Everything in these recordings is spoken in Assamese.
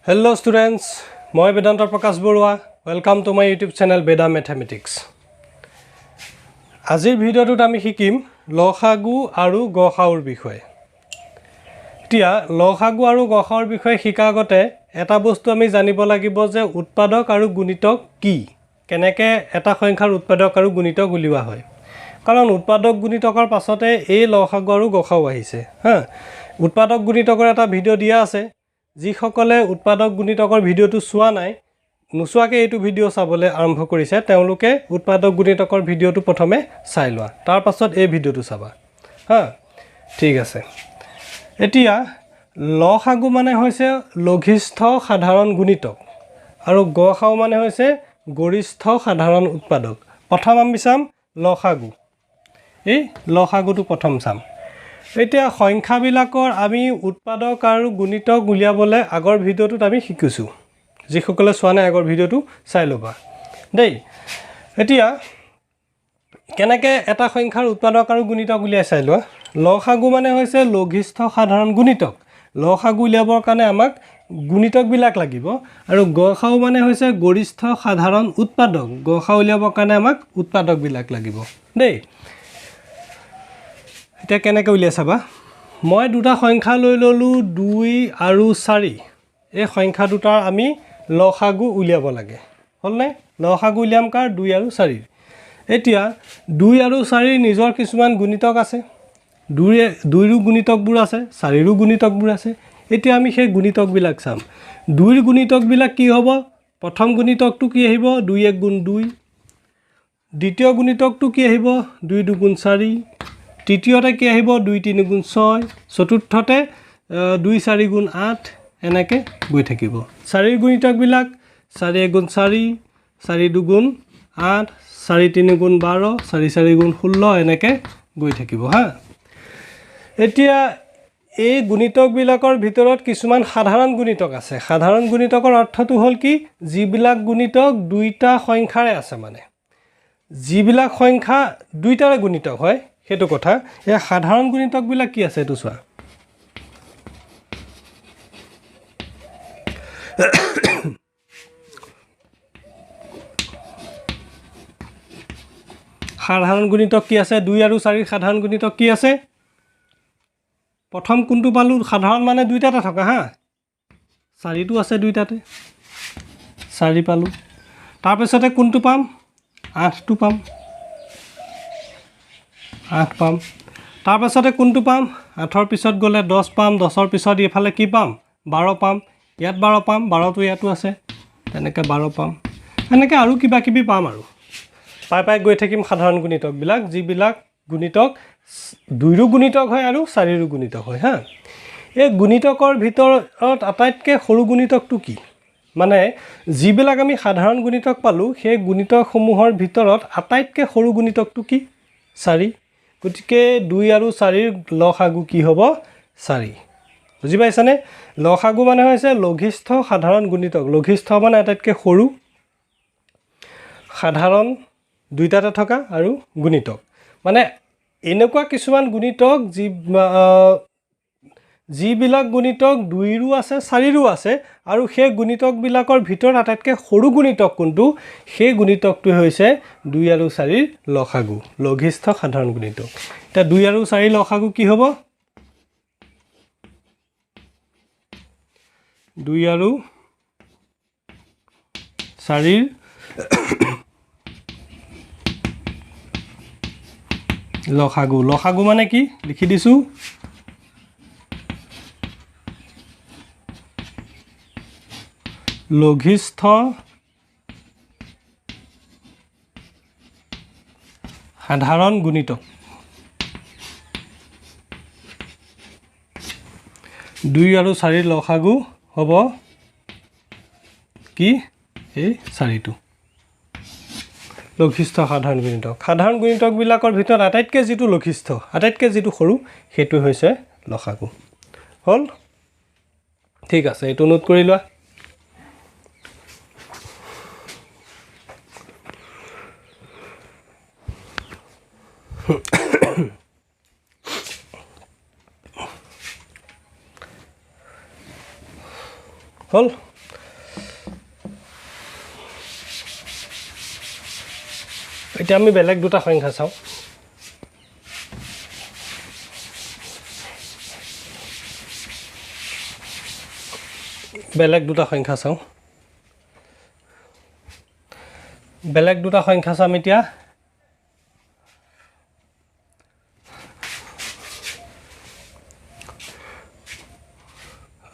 Hello students, মই Vedant Prakash Baruah welcome to my YouTube channel Veda mathematics. আজিৰ ভিডিঅ'টোত আমি শিকিম লসাগু আৰু গসাউৰ বিষয়ে। এতিয়া লসাগু আৰু গসাউৰ বিষয়ে শিকাৰ আগতে এটা বস্তু আমি জানিব লাগিব যে উৎপাদক আৰু গুণিতক কি, কেনেকৈ এটা সংখ্যাৰ উৎপাদক আৰু গুণিতক উলিওৱা হয়। কাৰণ উৎপাদক গুণিতকৰ পাছতে এই লসাগু আৰু গসাউ আহিছে। উৎপাদক গুণিতকৰ এটা ভিডিঅ' দিয়া আছে। যিসকলে উৎপাদক গুণিতকৰ ভিডিঅ'টো চোৱা নাই, নোচোৱাকৈ এইটো ভিডিঅ' চাবলৈ আৰম্ভ কৰিছে, তেওঁলোকে উৎপাদক গুণিতকৰ ভিডিঅ'টো প্ৰথমে চাই লোৱা, তাৰ পাছত এই ভিডিঅ'টো চাবা। ঠিক আছে। এতিয়া লসাগু মানে হৈছে লঘিষ্ঠ সাধাৰণ গুণিতক আৰু গসাউ মানে হৈছে গৰিষ্ঠ সাধাৰণ উৎপাদক। প্ৰথম আমি চাম লসাগু। এই লসাগুটো প্ৰথম চাম। এতিয়া সংখ্যাবিলাকৰ আমি উৎপাদক আৰু গুণিতক উলিয়াবলৈ আগৰ ভিডিঅ'টোত আমি শিকিছোঁ। যিসকলে চোৱা নাই আগৰ ভিডিঅ'টো চাই ল'বা দেই। এতিয়া কেনেকৈ এটা সংখ্যাৰ উৎপাদক আৰু গুণিতক উলিয়াই চাই লোৱা। লসাগু মানে হৈছে লঘিষ্ঠ সাধাৰণ গুণিতক। লসাগু উলিয়াবৰ কাৰণে আমাক গুণিতকবিলাক লাগিব, আৰু গসাউ মানে হৈছে গৰিষ্ঠ সাধাৰণ উৎপাদক। গসাউ উলিয়াবৰ কাৰণে আমাক উৎপাদকবিলাক লাগিব দেই। এতিয়া কেনেকৈ উলিয়াই চাবা। মই দুটা সংখ্যা লৈ ল'লোঁ 2 আৰু 4। এই সংখ্যা দুটাৰ আমি লসাগু উলিয়াব লাগে। হ'লনে? লসাগু উলিয়াম কাৰ? 2 আৰু 4। এতিয়া 2 আৰু 4 নিজৰ কিছুমান গুণিতক আছে। 2ৰো গুণিতকবোৰ আছে, 4ৰো গুণিতকবোৰ আছে। এতিয়া আমি সেই গুণিতকবিলাক চাম। 2ৰ গুণিতকবিলাক কি হ'ব? প্ৰথম গুণিতকটো কি আহিব? 2 × 1 = 2। দ্বিতীয় গুণিতকটো কি আহিব? 2 × 2 = 4। তৃতীয়তে কি আহিব? 2 × 3 = 6। চতুৰ্থতে 2 × 4 = 8। এনেকৈ গৈ থাকিব। 4ৰ গুণিতকবিলাক 4 × 1 = 4, 4 × 2 = 8, 4 × 3 = 12, 4 × 4 = 16, এনেকৈ গৈ থাকিব। এতিয়া এই গুণিতকবিলাকৰ ভিতৰত কিছুমান সাধাৰণ গুণিতক আছে। সাধাৰণ গুণিতকৰ অৰ্থটো হ'ল কি? যিবিলাক গুণিতক দুইটা সংখ্যাৰে আছে, মানে যিবিলাক সংখ্যা দুইটাৰে গুণিতক হয়, সেইটো কথা। এই সাধাৰণ গুণিতকবিলাক কি আছে এইটো চোৱা। সাধাৰণ গুণিতক কি আছে? 2 আৰু 4ৰ সাধাৰণ গুণিতক কি আছে? প্ৰথম কোনটো পালোঁ? সাধাৰণ মানে দুইটাতে থকা। 4টো আছে দুইটাতে, 4 পালোঁ। তাৰপিছতে কোনটো পাম? 8টো পাম, 8 পাম। তাৰপাছতে কোনটো পাম? 8ৰ পিছত গ'লে 10 পাম, 10ৰ পিছত এইফালে কি পাম? 12 পাম। ইয়াত 12 পাম, 12টো ইয়াতো আছে, তেনেকৈ 12 পাম। এনেকৈ আৰু কিবা কিবি পাম, আৰু পাই গৈ থাকিম সাধাৰণ গুণিতকবিলাক, যিবিলাক গুণিতক 2ৰো গুণিতক হয় আৰু 4ৰো গুণিতক হয়। এই গুণিতকৰ ভিতৰত আটাইতকৈ সৰু গুণিতকটো কি? মানে যিবিলাক আমি সাধাৰণ গুণিতক পালোঁ, সেই গুণিতকসমূহৰ ভিতৰত আটাইতকৈ সৰু গুণিতকটো কি? 4। গতিকে 2 আৰু 4ৰ লসাগু কি হ'ব? 4। বুজি পাইছানে? লসাগু মানে হৈছে লঘিষ্ঠ সাধাৰণ গুণিতক। লঘিষ্ঠ মানে আটাইতকৈ সৰু, সাধাৰণ দুইটাতে থকা, আৰু গুণিতক মানে এনেকুৱা কিছুমান গুণিতক যিবিলাক গুণিতক 2ৰো আছে, 4ৰো আছে, আৰু সেই গুণিতকবিলাকৰ ভিতৰত আটাইতকৈ সৰু গুণিতক কোনটো? সেই গুণিতকটো হৈছে 2 আৰু 4ৰ লসাগু, লঘিষ্ঠ সাধাৰণ গুণিতক। এতিয়া 2 আৰু 4ৰ লসাগু কি হ'ব? 2 আৰু 4ৰ লসাগু। লসাগু মানে কি? লিখি দিছোঁ। লঘিষ্ঠ সাধাৰণ গুণিতক। 2 আৰু 4ৰ লসাগু হ'ব কি? এই 4টো লঘিষ্ঠ সাধাৰণ গুণিতক। সাধাৰণ গুণিতকবিলাকৰ ভিতৰত আটাইতকৈ যিটো লঘিষ্ঠ, আটাইতকৈ যিটো সৰু, সেইটো হৈছে লসাগু। হ'ল? ঠিক আছে, এইটো নোট কৰি লোৱা। হ'ল? এতিয়া আমি বেলেগ দুটা সংখ্যা চাওঁ বেলেগ দুটা সংখ্যা চাম এতিয়া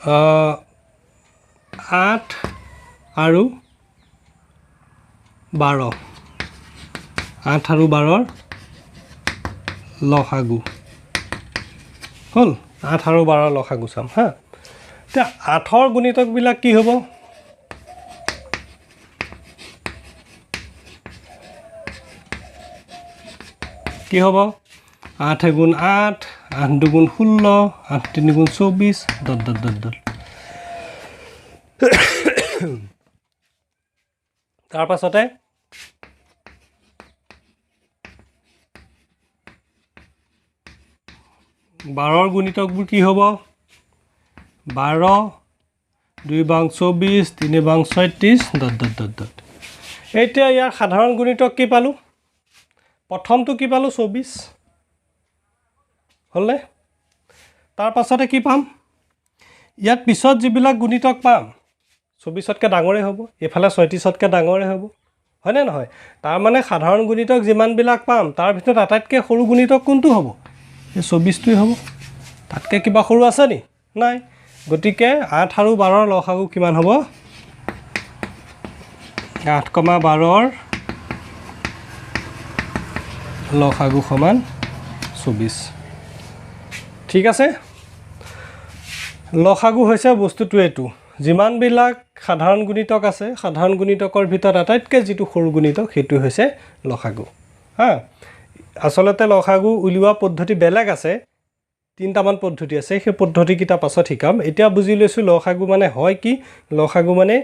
8 আৰু 12 8 আৰু 12 লসাগু হল 8 আৰু 12 লসাগু চাম হা এতিয়া 8ৰ গুণিতকবিলাক কি হ'ব কি হ'ব 8 গুণ 8 8 দুগুণ 16 8 3 গুণ 24 ডট ডট ডট ডট তাৰ পাছতে 12ৰ গুণিতকবোৰ কি হ'ব 12 2 বাং 24 3 বাং 36 ডট ডট ডট ডট এতিয়া ইয়াৰ সাধাৰণ গুণিতক কি পালো প্ৰথমটো কি পালো 24 হলনে তাৰ পাছতে কি পাম ইয়াত পিছত যিবিলাক গুণিতক পাম 24তকৈ ডাঙৰে হ'ব এফালে 36তকৈ ডাঙৰে হ'ব হয় নে নহয় তাৰ মানে সাধাৰণ গুণিতক যিমানবিলাক পাম তাৰ ভিতৰত আটাইতকৈ সৰু গুণিতক কোনটো হ'ব এই 24টোই হ'ব তাতকৈ কিবা সৰু আছে নি নাই গতিকে 8 আৰু 12ৰ লসাগু কিমান হ'ব 8,12ৰ লসাগু সমান 24 ঠিক আছে লসাগু হৈছে বস্তুটো এইটো যিমানবিলাক সাধাৰণ গুণিতক আছে সাধাৰণ গুণিতকৰ ভিতৰত আটাইতকৈ যিটো সৰু গুণিতক সেইটো হৈছে লসাগু হা আসলতে লসাগু উলিওৱা পদ্ধতি বেলেগ আছে তিনটামান পদ্ধতি আছে সেই পদ্ধতিকেইটা পাছত শিকাম এতিয়া বুজি লৈছোঁ লসাগু মানে হয় কি লসাগু মানে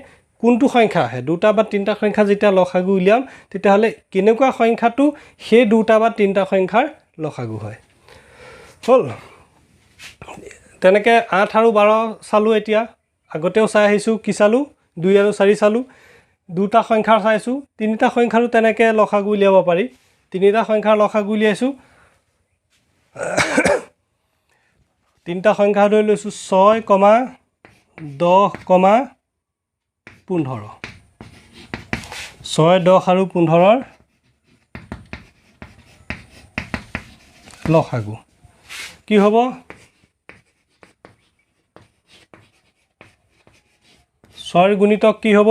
কোনটো সংখ্যা আহে দুটা বা তিনিটা সংখ্যা যেতিয়া লসাগু উলিয়াম তেতিয়াহ'লে কেনেকুৱা সংখ্যাটো সেই দুটা বা তিনিটা সংখ্যাৰ লসাগু হয় হ'ল তেনেকৈ 8 আৰু 12 চালোঁ এতিয়া আগতেও চাই আহিছোঁ কি চালোঁ 2 আৰু 4 চালোঁ দুটা সংখ্যাৰ চাইছোঁ তিনিটা সংখ্যাৰো তেনেকৈ লসাগু উলিয়াব পাৰি তিনিটা সংখ্যাৰ লসাগু উলিয়াইছোঁ তিনিটা সংখ্যা ধৰি লৈছোঁ 6, 10, 15 6, 10 আৰু 15ৰ লসাগু কি হ'ব 6ৰ গুণিতক কি হ'ব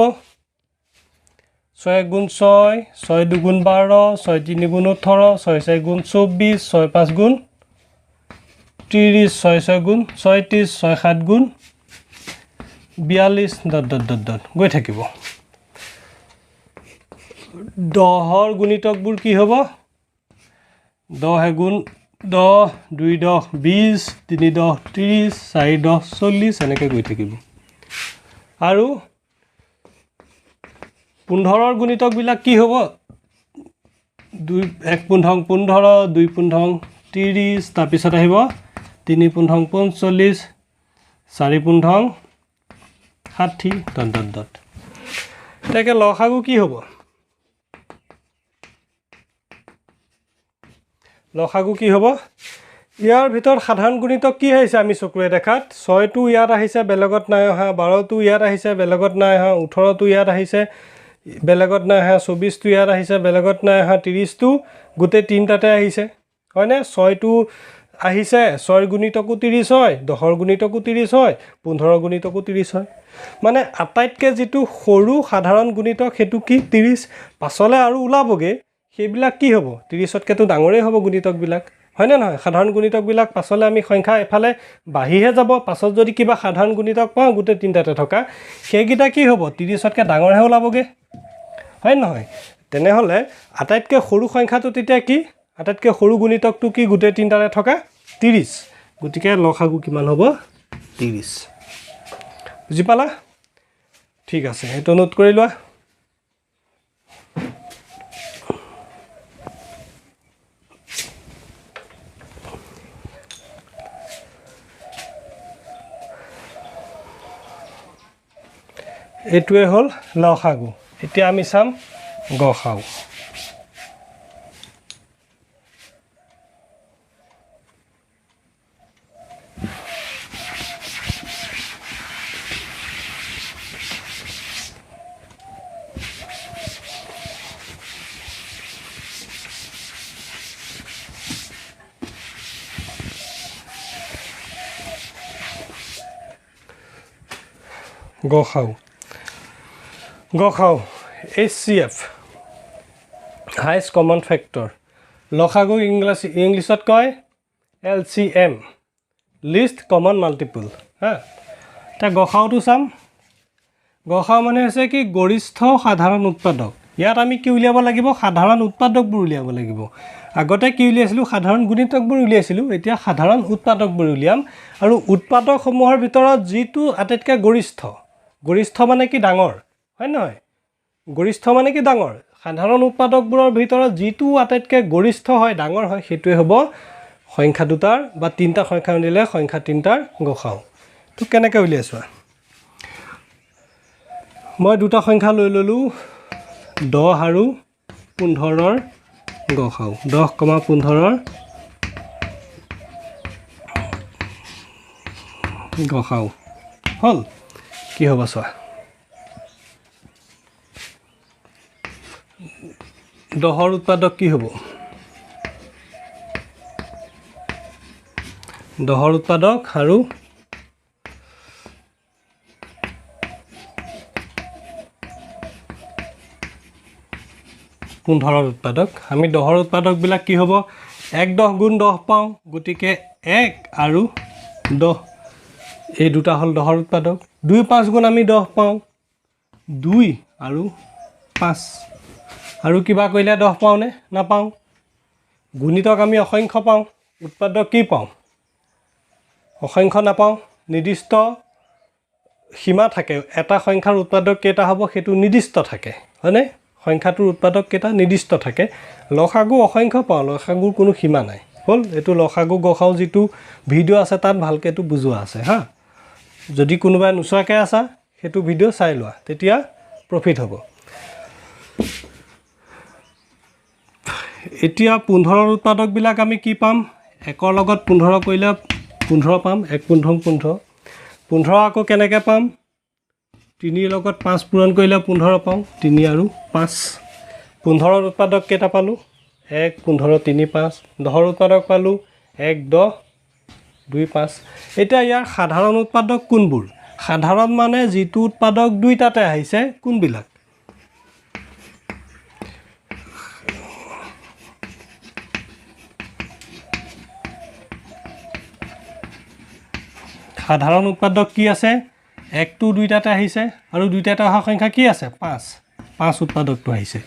6 গুণ 6 6 দুগুণ 12 6 3 গুণ 18 6 4 গুণ 24 6 5 গুণ 30 6 6 গুণ 36 6 7 গুণ 42 ডট ডট ডট ডট গৈ থাকিব 10ৰ গুণিতকবোৰ কি হ'ব 10 গুণ 10 2 10 20 3 10 30 4 10 40 এনেকৈ গৈ থাকিব আৰু 15ৰ গুণিতকবিলাক কি হ'ব 1 পোন্ধং 15 2 পোন্ধং 30 তাৰপিছত আহিব 3 পোন্ধং 45 4 পোন্ধং 60 ডট ডট ডট এটাকে লসাগু কি হ'ব লসাগু কি হ'ব ইয়াৰ ভিতৰত সাধাৰণ গুণিতক কি আহিছে আমি চকুৰে দেখাত 6টো ইয়াত আহিছে বেলেগত নাই অহা 12টো ইয়াত আহিছে বেলেগত নাই অহা 18টো ইয়াত আহিছে বেলেগত নাই অহা 24টো ইয়াত আহিছে বেলেগত নাই অহা 30টো গোটেই তিনিটাতে আহিছে হয়নে 6টো আহিছে 6ৰ গুণিতকো 30 হয় 10ৰ গুণিতকো 30 হয় 15ৰ গুণিতকো 30 হয় মানে আটাইতকৈ যিটো সৰু সাধাৰণ গুণিতক সেইটো কি 30 পাছলৈ আৰু ওলাবগে সেইবিলাক কি হ'ব 30তকৈতো ডাঙৰেই হ'ব গুণিতকবিলাক হয়নে নহয় সাধাৰণ গুণিতকবিলাক পাছলৈ আমি সংখ্যা এফালে বাঢ়িহে যাব পাছত যদি কিবা সাধাৰণ গুণিতক পাওঁ গোটেই তিনিটাতে থকা সেইকেইটা কি হ'ব 30তকৈ ডাঙৰহে ওলাবগে হয় নহয় তেনেহ'লে আটাইতকৈ সৰু সংখ্যাটো তেতিয়া কি আটাইতকৈ সৰু গুণিতকটো কি গোটেই তিনিটাতে থকা 30 গতিকে লসাগু কিমান হ'ব 30 বুজি পালা ঠিক আছে এইটো নোট কৰি লোৱা এইটোৱে হ'ল লসাগু এতিয়া আমি চাম গসাগু গসাউ HCF হাইয়েষ্ট কমন ফেক্টৰ লসাগু ইংলিছত কয় LCM লিষ্ট কমন মাল্টিপল হা এতিয়া গসাউটো চাম গসাউ মানে হৈছে কি গৰিষ্ঠ সাধাৰণ উৎপাদক ইয়াত আমি কি উলিয়াব লাগিব সাধাৰণ উৎপাদকবোৰ উলিয়াব লাগিব আগতে কি উলিয়াইছিলোঁ সাধাৰণ গুণিতকবোৰ উলিয়াইছিলোঁ এতিয়া সাধাৰণ উৎপাদকবোৰ উলিয়াম আৰু উৎপাদকসমূহৰ ভিতৰত যিটো আটাইতকৈ গৰিষ্ঠ মানে কি ডাঙৰ হয় নহয় গৰিষ্ঠ মানে কি ডাঙৰ সাধাৰণ উৎপাদকবোৰৰ ভিতৰত যিটো আটাইতকৈ গৰিষ্ঠ হয় ডাঙৰ হয় সেইটোৱে হ'ব সংখ্যা দুটাৰ বা তিনিটা সংখ্যা উলিয়ালে সংখ্যা তিনিটাৰ গসাউ তো কেনেকৈ উলিয়াইছোঁ মই দুটা সংখ্যা লৈ ল'লোঁ 10 আৰু 15ৰ গসাউ 10,15ৰ গসাউ হ'ল কি হ'ব চোৱা 10ৰ উৎপাদক কি হ'ব 10ৰ উৎপাদক আৰু 15ৰ উৎপাদক আমি 10ৰ উৎপাদকবিলাক কি হ'ব 1 10 গুণ 10 পাওঁ গতিকে 1 আৰু 10 এই দুটা হ'ল 10ৰ উৎপাদক 2 5 গুণ আমি 10 পাওঁ 2 আৰু 5 আৰু কিবা কৰিলে 10 পাওঁনে নাপাওঁ গুণিতক আমি অসংখ্য পাওঁ উৎপাদক কি পাওঁ অসংখ্য নাপাওঁ নিৰ্দিষ্ট সীমা থাকে এটা সংখ্যাৰ উৎপাদক কেইটা হ'ব সেইটো নিৰ্দিষ্ট থাকে হয়নে সংখ্যাটোৰ উৎপাদক কেইটা নিৰ্দিষ্ট থাকে লসাগু অসংখ্য পাওঁ লসাগুৰ কোনো সীমা নাই হ'ল এইটো লসাগু গসাউ যিটো ভিডিঅ' আছে তাত ভালকৈ এইটো বুজোৱা আছে হা যদি কোনোবাই নোচোৱাকৈ আছা সেইটো ভিডিঅ' চাই লোৱা তেতিয়া প্ৰফিট হ'ব এতিয়া 15ৰ উৎপাদকবিলাক আমি কি পাম 1ৰ লগত 15 কৰিলে 15 পাম 1 15 15 15 আকৌ কেনেকৈ পাম 3ৰ লগত 5 পূৰণ কৰিলে 15 পাওঁ 3 আৰু 5 15ৰ উৎপাদক কেইটা পালোঁ 1 15 3 5 10ৰ উৎপাদক পালোঁ 1 10 2 5 এতিয়া ইয়াৰ সাধাৰণ উৎপাদক কোনবোৰ সাধাৰণ মানে যিটো উৎপাদক দুইটাতে আহিছে কোনবিলাক সাধাৰণ উৎপাদক কি আছে 1টো দুইটাতে আহিছে আৰু দুইটাতে অহা সংখ্যা কি আছে 5 উৎপাদকটো আহিছে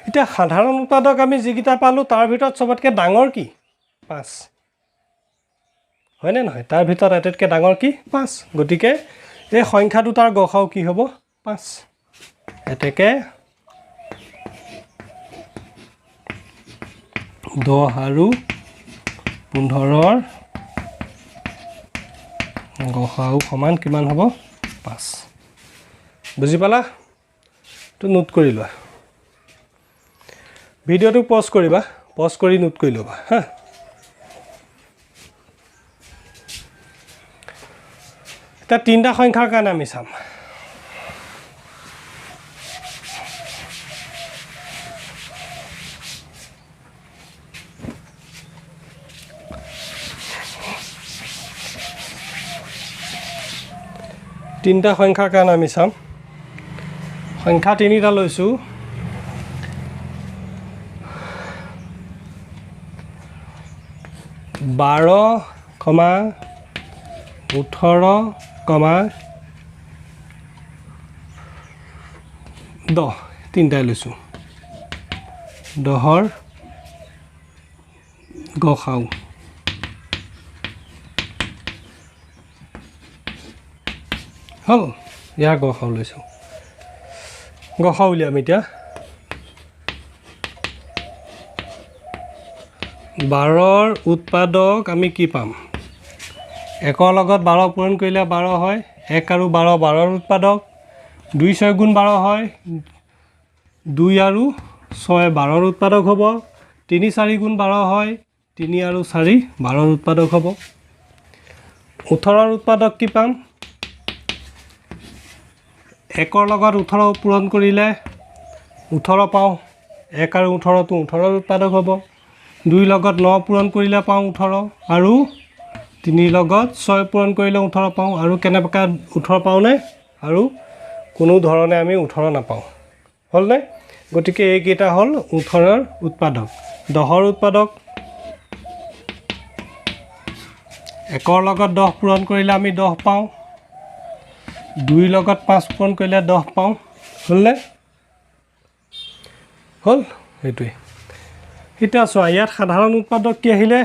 এতিয়া সাধাৰণ উৎপাদক আমি যিকেইটা পালোঁ তাৰ ভিতৰত চবতকৈ ডাঙৰ কি 5 হয়নে নহয় তাৰ ভিতৰত আটাইতকৈ ডাঙৰ কি 5 গতিকে এই সংখ্যা দুটাৰ গসাউ কি হ'ব 5 এতেকে 10 আৰু 15ৰ গসাউ সমান কিমান হ'ব 5 বুজি পালা তো নোট কৰি লোৱা ভিডিঅ'টো পজ কৰিবা পজ কৰি নোট কৰি ল'বা হা এটা তিনিটা সংখ্যাৰ কাৰণে আমি চাম তিনিটা সংখ্যাৰ কাৰণে আমি চাম সংখ্যা তিনিটা লৈছোঁ 12, 18, 10 তিনিটাই লৈছোঁ 10ৰ গসাউ হ'ল ইয়াৰ গসাউ লৈছোঁ গসাউ উলিয়াম এতিয়া 12ৰ উৎপাদক আমি কি পাম 1ৰ লগত 12 পূৰণ কৰিলে 12 হয় 1 আৰু 12 12ৰ উৎপাদক 2 6 গুণ 12 হয় 2 আৰু 6 12ৰ উৎপাদক হ'ব 3 4 গুণ 12 হয় 3 আৰু 4 12ৰ উৎপাদক হ'ব 18ৰ উৎপাদক কি পাম 1ৰ লগত 18 পূৰণ কৰিলে 18 পাওঁ 1 আৰু 18টো 18ৰ উৎপাদক হ'ব 2 লগত 9 পূৰণ কৰিলে পাওঁ 18 আৰু 3 লগত 6 পূৰণ কৰিলে 18 পাওঁ আৰু কেনেকৈ 18 পাওঁনে আৰু কোনো ধৰণে আমি 18 নাপাওঁ হ'লনে গতিকে এইকেইটা হ'ল 18ৰ উৎপাদক 10ৰ উৎপাদক 1ৰ লগত 10 পূৰণ কৰিলে আমি 10 পাওঁ 2ৰ লগত 5 পূৰণ কৰিলে 10 পাওঁ হ'লনে হ'ল এইটোৱে এতিয়া চোৱা ইয়াত সাধাৰণ উৎপাদক কি আহিলে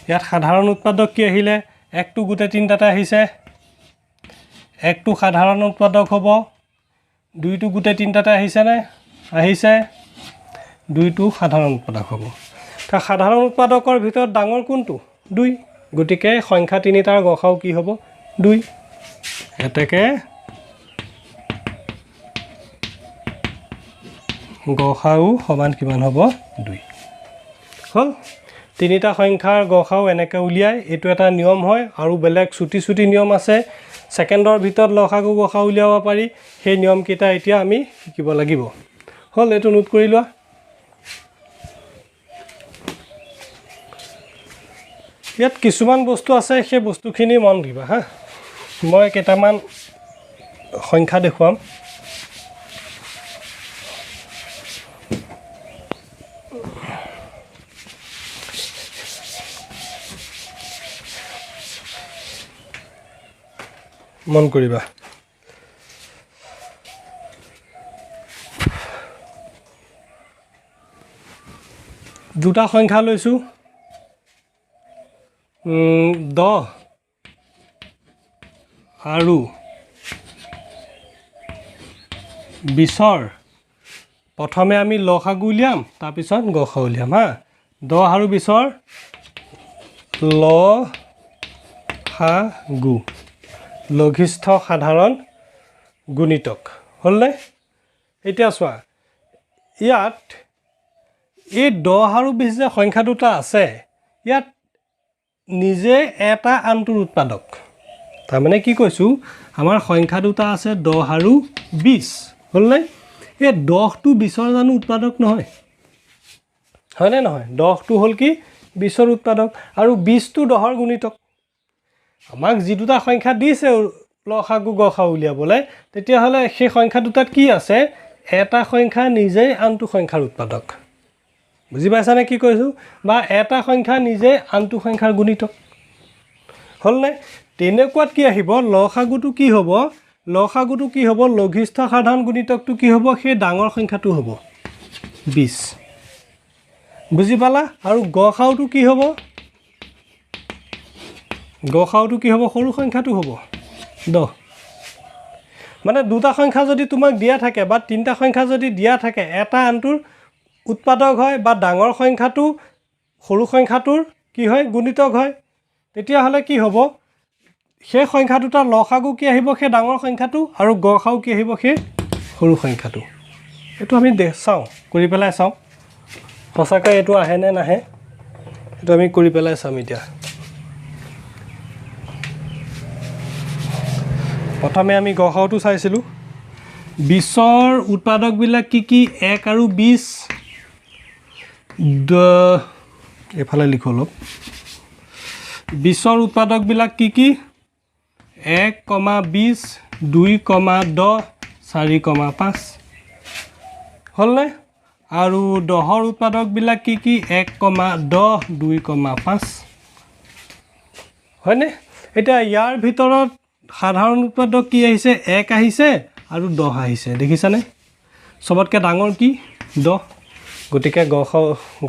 ইয়াত সাধাৰণ উৎপাদক কি আহিলে 1টো গোটে তিনটাতে আহিছে 1টো সাধাৰণ উৎপাদক হ'ব 2টো গোটে তিনটাতে আহিছে নে আহিছে 2টো সাধাৰণ উৎপাদক হ'ব তা সাধাৰণ উৎপাদকৰ ভিতৰত ডাঙৰ কোনটো 2 গতিকে সংখ্যা তিনিটাৰ গসাউ কি হ'ব 2 এতেকে গসাউ সমান কিমান হ'ব 2 হ'ল তিনিটা সংখ্যাৰ গসাউ এনেকৈ উলিয়াই এইটো এটা নিয়ম হয় আৰু বেলেগ ছুটি নিয়ম আছে সেকেন্ডৰ ভিতৰত লসাগু গসাউ উলিয়াব পাৰি সেই নিয়ম কিটা এতিয়া আমি শিকিব লাগিব হ'ল এটো নোট কৰি লোৱা ইয়াত কিছুমান বস্তু আছে সেই বস্তুখিনি মন দিবা হা মই কেইটামান সংখ্যা দেখুৱাম মন কৰিবা দুটা সংখ্যা লৈছো 10 আৰু 20ৰ প্ৰথমে আমি লসাগু উলিয়াম তাৰ পিছত গসাউ উলিয়াম হা 10 আৰু 20ৰ লসাগু লঘিষ্ঠ সাধাৰণ গুণিতক হ'লনে এতিয়া চোৱা ইয়াত এই 10 আৰু 20 যে সংখ্যা দুটা আছে ইয়াত নিজে এটা আনটোৰ উৎপাদক তাৰ মানে কি কৈছো আমাৰ সংখ্যা দুটা আছে 10 আৰু 20 হ'লনে এই 10টো 20ৰ জানো উৎপাদক নহয় হয়নে নহয় 10টো হ'ল কি 20ৰ উৎপাদক আৰু 20টো 10ৰ গুণিতক আমাক যি দুটা সংখ্যা দিছে লসাগু গসাউ উলিয়াবলৈ তেতিয়া হলে সেই সংখ্যা দুটাত কি আছে এটা সংখ্যা নিজে আনটো সংখ্যাৰ উৎপাদক বুজি পাইছা নে কি কৈছো বা এটা সংখ্যা নিজে আনটো সংখ্যাৰ গুণিতক হ'লনে তেনেকুৱাত কি আহিব লসাগুটো কি হ'ব লঘিষ্ঠ সাধাৰণ গুণিতকটো কি হ'ব সেই ডাঙৰ সংখ্যাটো হ'ব 20 বুজি পালা আৰু গসাউটো কি হ'ব সৰু সংখ্যাটো হ'ব 10 মানে দুটা সংখ্যা যদি তোমাক দিয়া থাকে বা তিনটা সংখ্যা যদি দিয়া থাকে এটা আনটোৰ উৎপাদক হয় বা ডাঙৰ সংখ্যাটো সৰু সংখ্যাটোৰ কি হয় গুণিতক হয় তেতিয়া হলে কি হ'ব সেই সংখ্যা দুটাৰ লসাগু কি আহিব সেই ডাঙৰ সংখ্যাটো আৰু গসাউ কি আহিব সেই সৰু সংখ্যাটো এটো আমি চাওঁ কৰি পেলাই চাওঁ সঁচাকৈ এটো আহে নে নাহে এটো আমি কৰি পেলাই চাম এতিয়া প্ৰথমে আমি গসাউটো চাইছিলো 20ৰ উৎপাদক বিলাক কি 1 আৰু 20 এফালে লিখো লওক 20ৰ উৎপাদক বিলাক কি 1, 20, 2, 10, 4, 5 হ'লনে আৰু 10ৰ উৎপাদক বিলাক কি 1, 10, 2, 5 হয়নে এটা ইয়াৰ ভিতৰত সাধাৰণ উৎপাদক কি আহিছে 1 আহিছে আৰু 10 আহিছে দেখিছানে সবতকৈ ডাঙৰ কি 10 গতিকে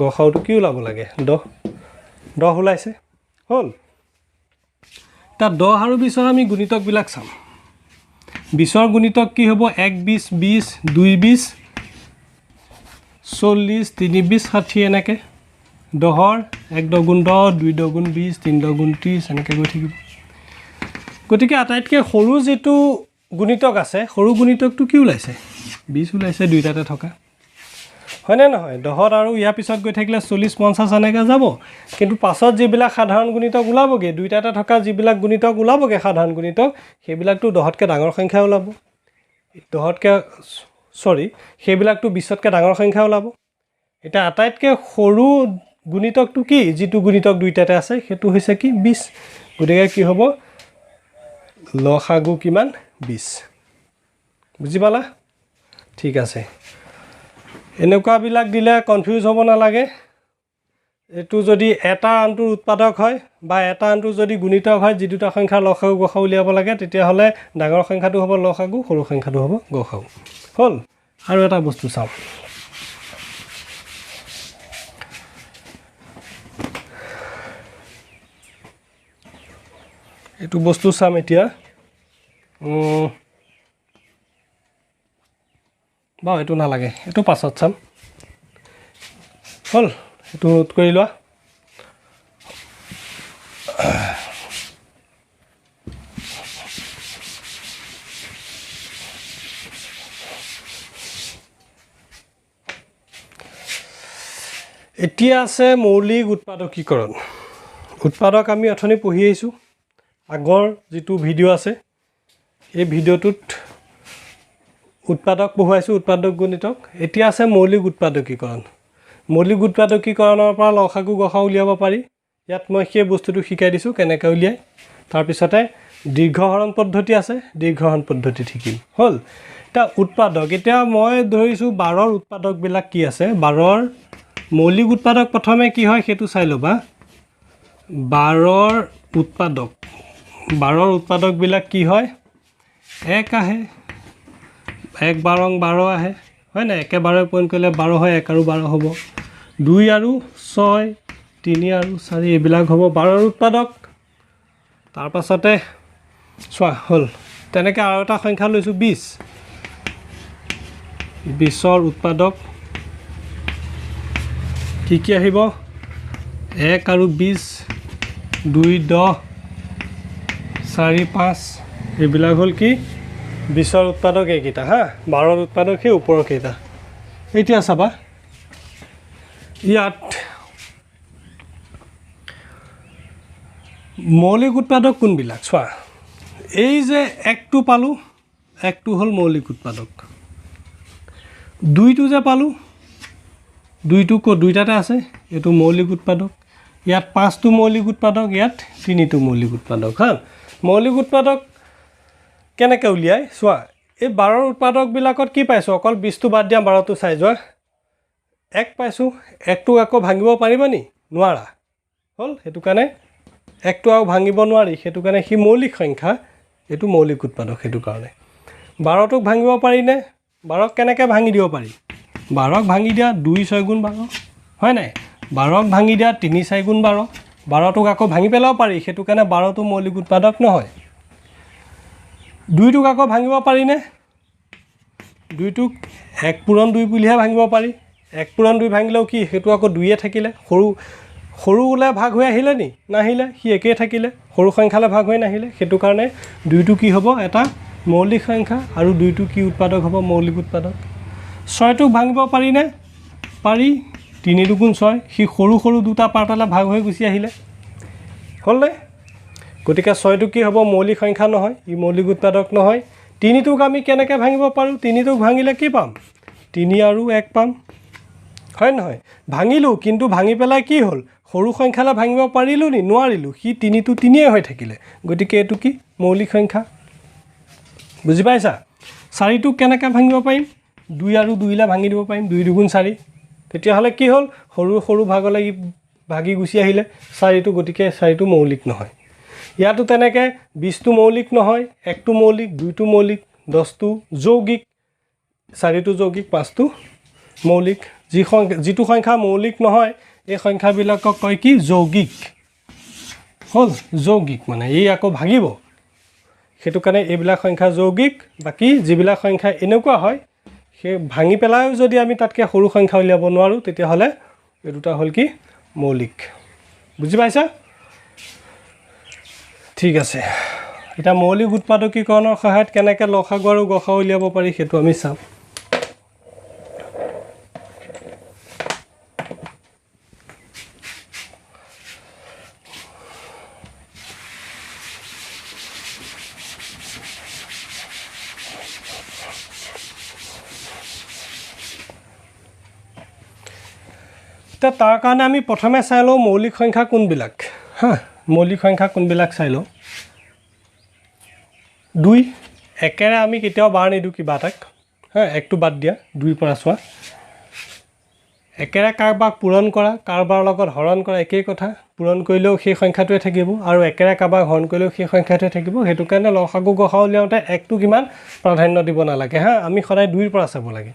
গসাউটো কি ওলাব লাগে 10 ওলাইছে হ'ল তা 10 আৰু 20ৰ আমি গুণিতক বিলাক চাম 20ৰ গুণিতক কি হ'ব 1 20 20 2 20 40 3 20 60 এনেকে 10ৰ 1 দুগুণ 10 2 দুগুণ 20 3 দুগুণ 30 এনেকে গৈ থাকিব গতিকে আটাইতকৈ সৰু যেটো গুণিতক আছে সৰু গুণিতকটো কি ওলাইছে 20 ওলাইছে দুইটাতে থকা হয়নে নহয় 10 আৰু ইয়াৰ পিছত গৈ থাকিলে 40 50 এনেকে যাব কিন্তু পাছত যিবিলাক সাধাৰণ গুণিতক ওলাবগে দুইটাতে থকা যিবিলাক গুণিতক ওলাবগে সাধাৰণ গুণিতক সেইবিলাকটো 10তকৈ ডাঙৰ সংখ্যা ওলাব 10তকৈ সেইবিলাকটো 20তকৈ ডাঙৰ সংখ্যা ওলাব এতিয়া আটাইতকৈ সৰু গুণিতকটো কি যিটো গুণিতক দুইটাতে আছে সেইটো হৈছে কি 20 গতিকে কি হ'ব লসাগু কিমান 20 বুজি পালা ঠিক আছে এনেকুৱাবিলাক দিলে কনফিউজ হ'ব নালাগে এটো যদি এটা আনটোৰ উৎপাদক হয় বা এটা আনটোৰ যদি গুণিতক হয় যি দুটা সংখ্যাৰ লসাগু গসাগু উলিয়াব লাগে তেতিয়া হলে ডাঙৰ সংখ্যাটো হ'ব লসাগু সৰু সংখ্যাটো হ'ব গসাগু হল আৰু এটা বস্তু চাও এটো বস্তু চাম এতিয়া বা এটো না লাগে এটো পাছত চাম হল এটো নোট কৰি লোৱা এতিয়া আছে মৌলিক উৎপাদকীকৰণ উৎপাদক আমি অথনি পঢ়ি আইছো আগৰ যেটো ভিডিও আছে এই ভিডিওটোত উৎপাদক পঢ়াইছো উৎপাদক গুণিতক এতিয়া আছে মৌলিক উৎপাদকীকৰণ মৌলিক উৎপাদকীকৰণৰ পৰা লসাগু গসাগু উলিয়াব পাৰি ইয়াত মই সেই বস্তুটো শিকাই দিছো কেনেকৈ উলিয়াই তাৰ পিছতে দীৰ্ঘহৰণ পদ্ধতি আছে দীৰ্ঘহৰণ পদ্ধতি শিকিম হল তা উৎপাদক এতিয়া মই ধৰিছো 12ৰ উৎপাদক বিলাক কি আছে 12ৰ মৌলিক উৎপাদক প্ৰথমে কি হয় হেতু চাই লবা 12ৰ উৎপাদক বিলাক কি হয় 1 আহে 1 12 12 আহে হয় না একেবাৰে পইণ্ট কৰিলে 12 হয় 1 আৰু 12 হ'ব 2 আৰু 6 3 আৰু 4 এইবিলাক হ'ব 12ৰ উৎপাদক তাৰ পাছতে চোৱা হল তেনেকৈ আৰু এটা সংখ্যা লৈছো 20ৰ উৎপাদক কি আহিব 1 আৰু 20 2 10 4 5 এইবিলাক হল কি 20ৰ উৎপাদক এইকেইটা হা 12ৰ উৎপাদক সেই ওপৰৰ কেইটা এতিয়া চাবা ইয়াত মৌলিক উৎপাদক কোনবিলাক চোৱা এই যে একটো পালো একটো হল মৌলিক উৎপাদক দুইটো যে পালো দুইটো কো দুইটাতে আছে এটো মৌলিক উৎপাদক ইয়াত পাঁচটো মৌলিক উৎপাদক ইয়াত তিনিটো মৌলিক উৎপাদক হা মৌলিক উৎপাদক কেনেকৈ উলিয়াই চোৱা এই 12ৰ উৎপাদক বিলাকত কি পাইছো অকল 20টো বাদ দিয়া 12টো চাই যোৱা এক পাইছো একটো আকৌ ভাঙিব পাৰিবা নি নোৱাৰা হল হেতু কাৰণে একটো আৰু ভাঙিব নোৱাৰি হেতু কাৰণে হি মৌলিক সংখ্যা এটো মৌলিক উৎপাদক হেতু কাৰণে 12টোক ভাঙিব পাৰি নে 12ক কেনেকৈ ভাঙি দিব পাৰি 12ক ভাঙি দিয়া 2 6 গুণ 12 হয় নাই 12ক ভাঙি দিয়া 3 4 গুণ 12 12টোক আকৌ ভাঙি পেলাও পাৰি হেতু কাৰণে 12টো মৌলিক উৎপাদক নহয় 2টোক আকৌ ভাঙিব পাৰি নে 2টোক 1 পূৰণ 2 বুলিহে ভাঙিব পাৰি 1 পূৰণ 2 ভাঙিলেও কি হেতু আকৌ 2 থাকিলে সৰু ওলাই ভাগ হৈ আহিলে নি নাহিলে হি একেই থাকিলে সৰু সংখ্যালে ভাগ হৈ নাহিলে হেতু কাৰণে 2টো কি হ'ব এটা মৌলিক সংখ্যা আৰু 2টো কি উৎপাদক হ'ব মৌলিক উৎপাদক 6টোক ভাঙিব পাৰি নে পাৰি 3 2 6 হি সৰু দুটা পাৰ্টলে ভাগ হৈ গুছি আহিলে হলনে গতিকে 6টো কি হ'ব মৌলিক সংখ্যা নহয় ই মৌলিক উৎপাদক নহয় 3টোক আমি কেনেকৈ ভাঙিব পাৰো 3টোক ভাঙিলে কি পাম 3 আৰু 1 পাম হয় নহয় ভাঙিলো কিন্তু ভাঙি পেলাই কি হল সৰু সংখ্যালে ভাঙিব পাৰিলো নি নোৱাৰিলো হি 3টো 3 হৈ থাকিলে গতিকে এটো কি মৌলিক সংখ্যা বুজি পাইছা 4টোক কেনেকৈ ভাঙিব পাৰিম 2 আৰু 2 লা ভাঙি দিব পাৰিম 2 2 4 তেতিয়া হলে কি হল সৰু ভাগলে ভাগি গুছি আহিলে 4টো গতিকে 4টো মৌলিক নহয় ইয়াতো তেনেকৈ 20টো মৌলিক নহয় 1টো মৌলিক 2টো মৌলিক 10টো যৌগিক 4টো যৌগিক 5টো মৌলিক যিটো সংখ্যা মৌলিক নহয় এই সংখ্যাবিলাকক কয় কি যৌগিক হল যৌগিক মানে এই আকৌ ভাগিব হেতু কাৰণে এইবিলাক সংখ্যা যৌগিক বাকি যিবিলাক সংখ্যা এনেকুৱা হয় সেই ভাঙি পেলাও যদি আমি তাতকে সৰু সংখ্যা উলিয়াব নোৱাৰো তেতিয়া হলে এই দুটা হল কি মৌলিক বুজি পাইছা ঠিক আছে এটা মৌলিক উৎপাদকীকৰণৰ সহায়ত কেনেকৈ লসাগু আৰু গসাগু উলিয়াব পাৰি হেতু আমি চাম এতিয়া তাৰ কাৰণে আমি প্ৰথমে চাই লওঁ মৌলিক সংখ্যা কোনবিলাক হা মৌলিক সংখ্যা কোনবিলাক চাই লওঁ 2 একেৰে আমি কেতিয়াও বাৰ নিদিওঁ কিবা এটাক হা একটো বাদ দিয়া 2 পৰা চোৱা একেৰে কাৰবাক পূৰণ কৰা কাৰবাৰ লগত হৰণ কৰা একেই কথা পূৰণ কৰিলেও সেই সংখ্যাটোৱে থাকিব আৰু একেৰে কাৰবাক হৰণ কৰিলেও সেই সংখ্যাটোৱে থাকিব সেইটো কাৰণে লসাগু গসাগু উলিয়াওঁতে একটো কিমান প্ৰাধান্য দিব নালাগে হা আমি সদায় 2 পৰা চাব লাগে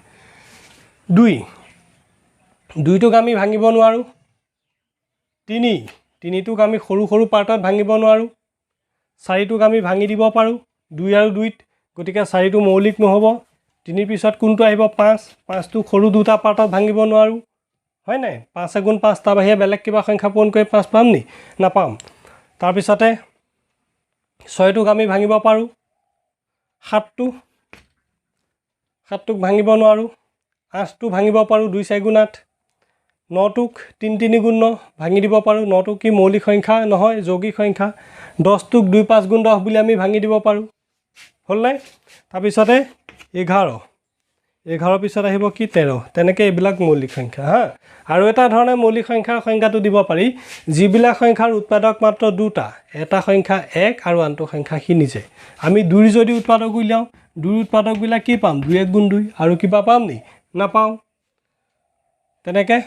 2টোক আমি ভাঙিব নোৱাৰোঁ 3টোক আমি সৰু সৰু পাৰ্টত ভাঙিব নোৱাৰোঁ 4টোক আমি ভাঙি দিব পাৰোঁ 2 আৰু 2ত গতিকে 4টো মৌলিক নহ'ব 3 পিছত কোনটো আহিব 5টো সৰু দুটা পাৰ্টত ভাঙিব নোৱাৰোঁ হয় নাই 5 গুণ 5 তাৰ বাহিৰে বেলেগ কিবা সংখ্যা পূৰণ কৰি 5 পাম নি নাপাম তাৰপিছতে 6টোক আমি ভাঙিব পাৰোঁ 7টোক ভাঙিব নোৱাৰোঁ 8টো ভাঙিব পাৰোঁ 2 4 গুণ 8 9টোক 3 3 গুণ 9 ভাঙি দিব পাৰোঁ 9টো কি মৌলিক সংখ্যা নহয় যৌগিক সংখ্যা 10টোক 2 5 গুণ 10 বুলি আমি ভাঙি দিব পাৰোঁ হ'ল নাই তাৰপিছতে 11 পিছত আহিব কি 13 তেনেকৈ এইবিলাক মৌলিক সংখ্যা হা আৰু এটা ধৰণে মৌলিক সংখ্যাৰ সংজ্ঞাটো দিব পাৰি যিবিলাক সংখ্যাৰ উৎপাদক মাত্ৰ দুটা এটা সংখ্যা 1 আৰু আনটো সংখ্যা সি নিজে আমি 2 যদি উৎপাদক উলিয়াওঁ 2 উৎপাদকবিলাক কি পাম 2 1 গুণ 2 আৰু কিবা পাম নি নাপাওঁ তেনেকৈ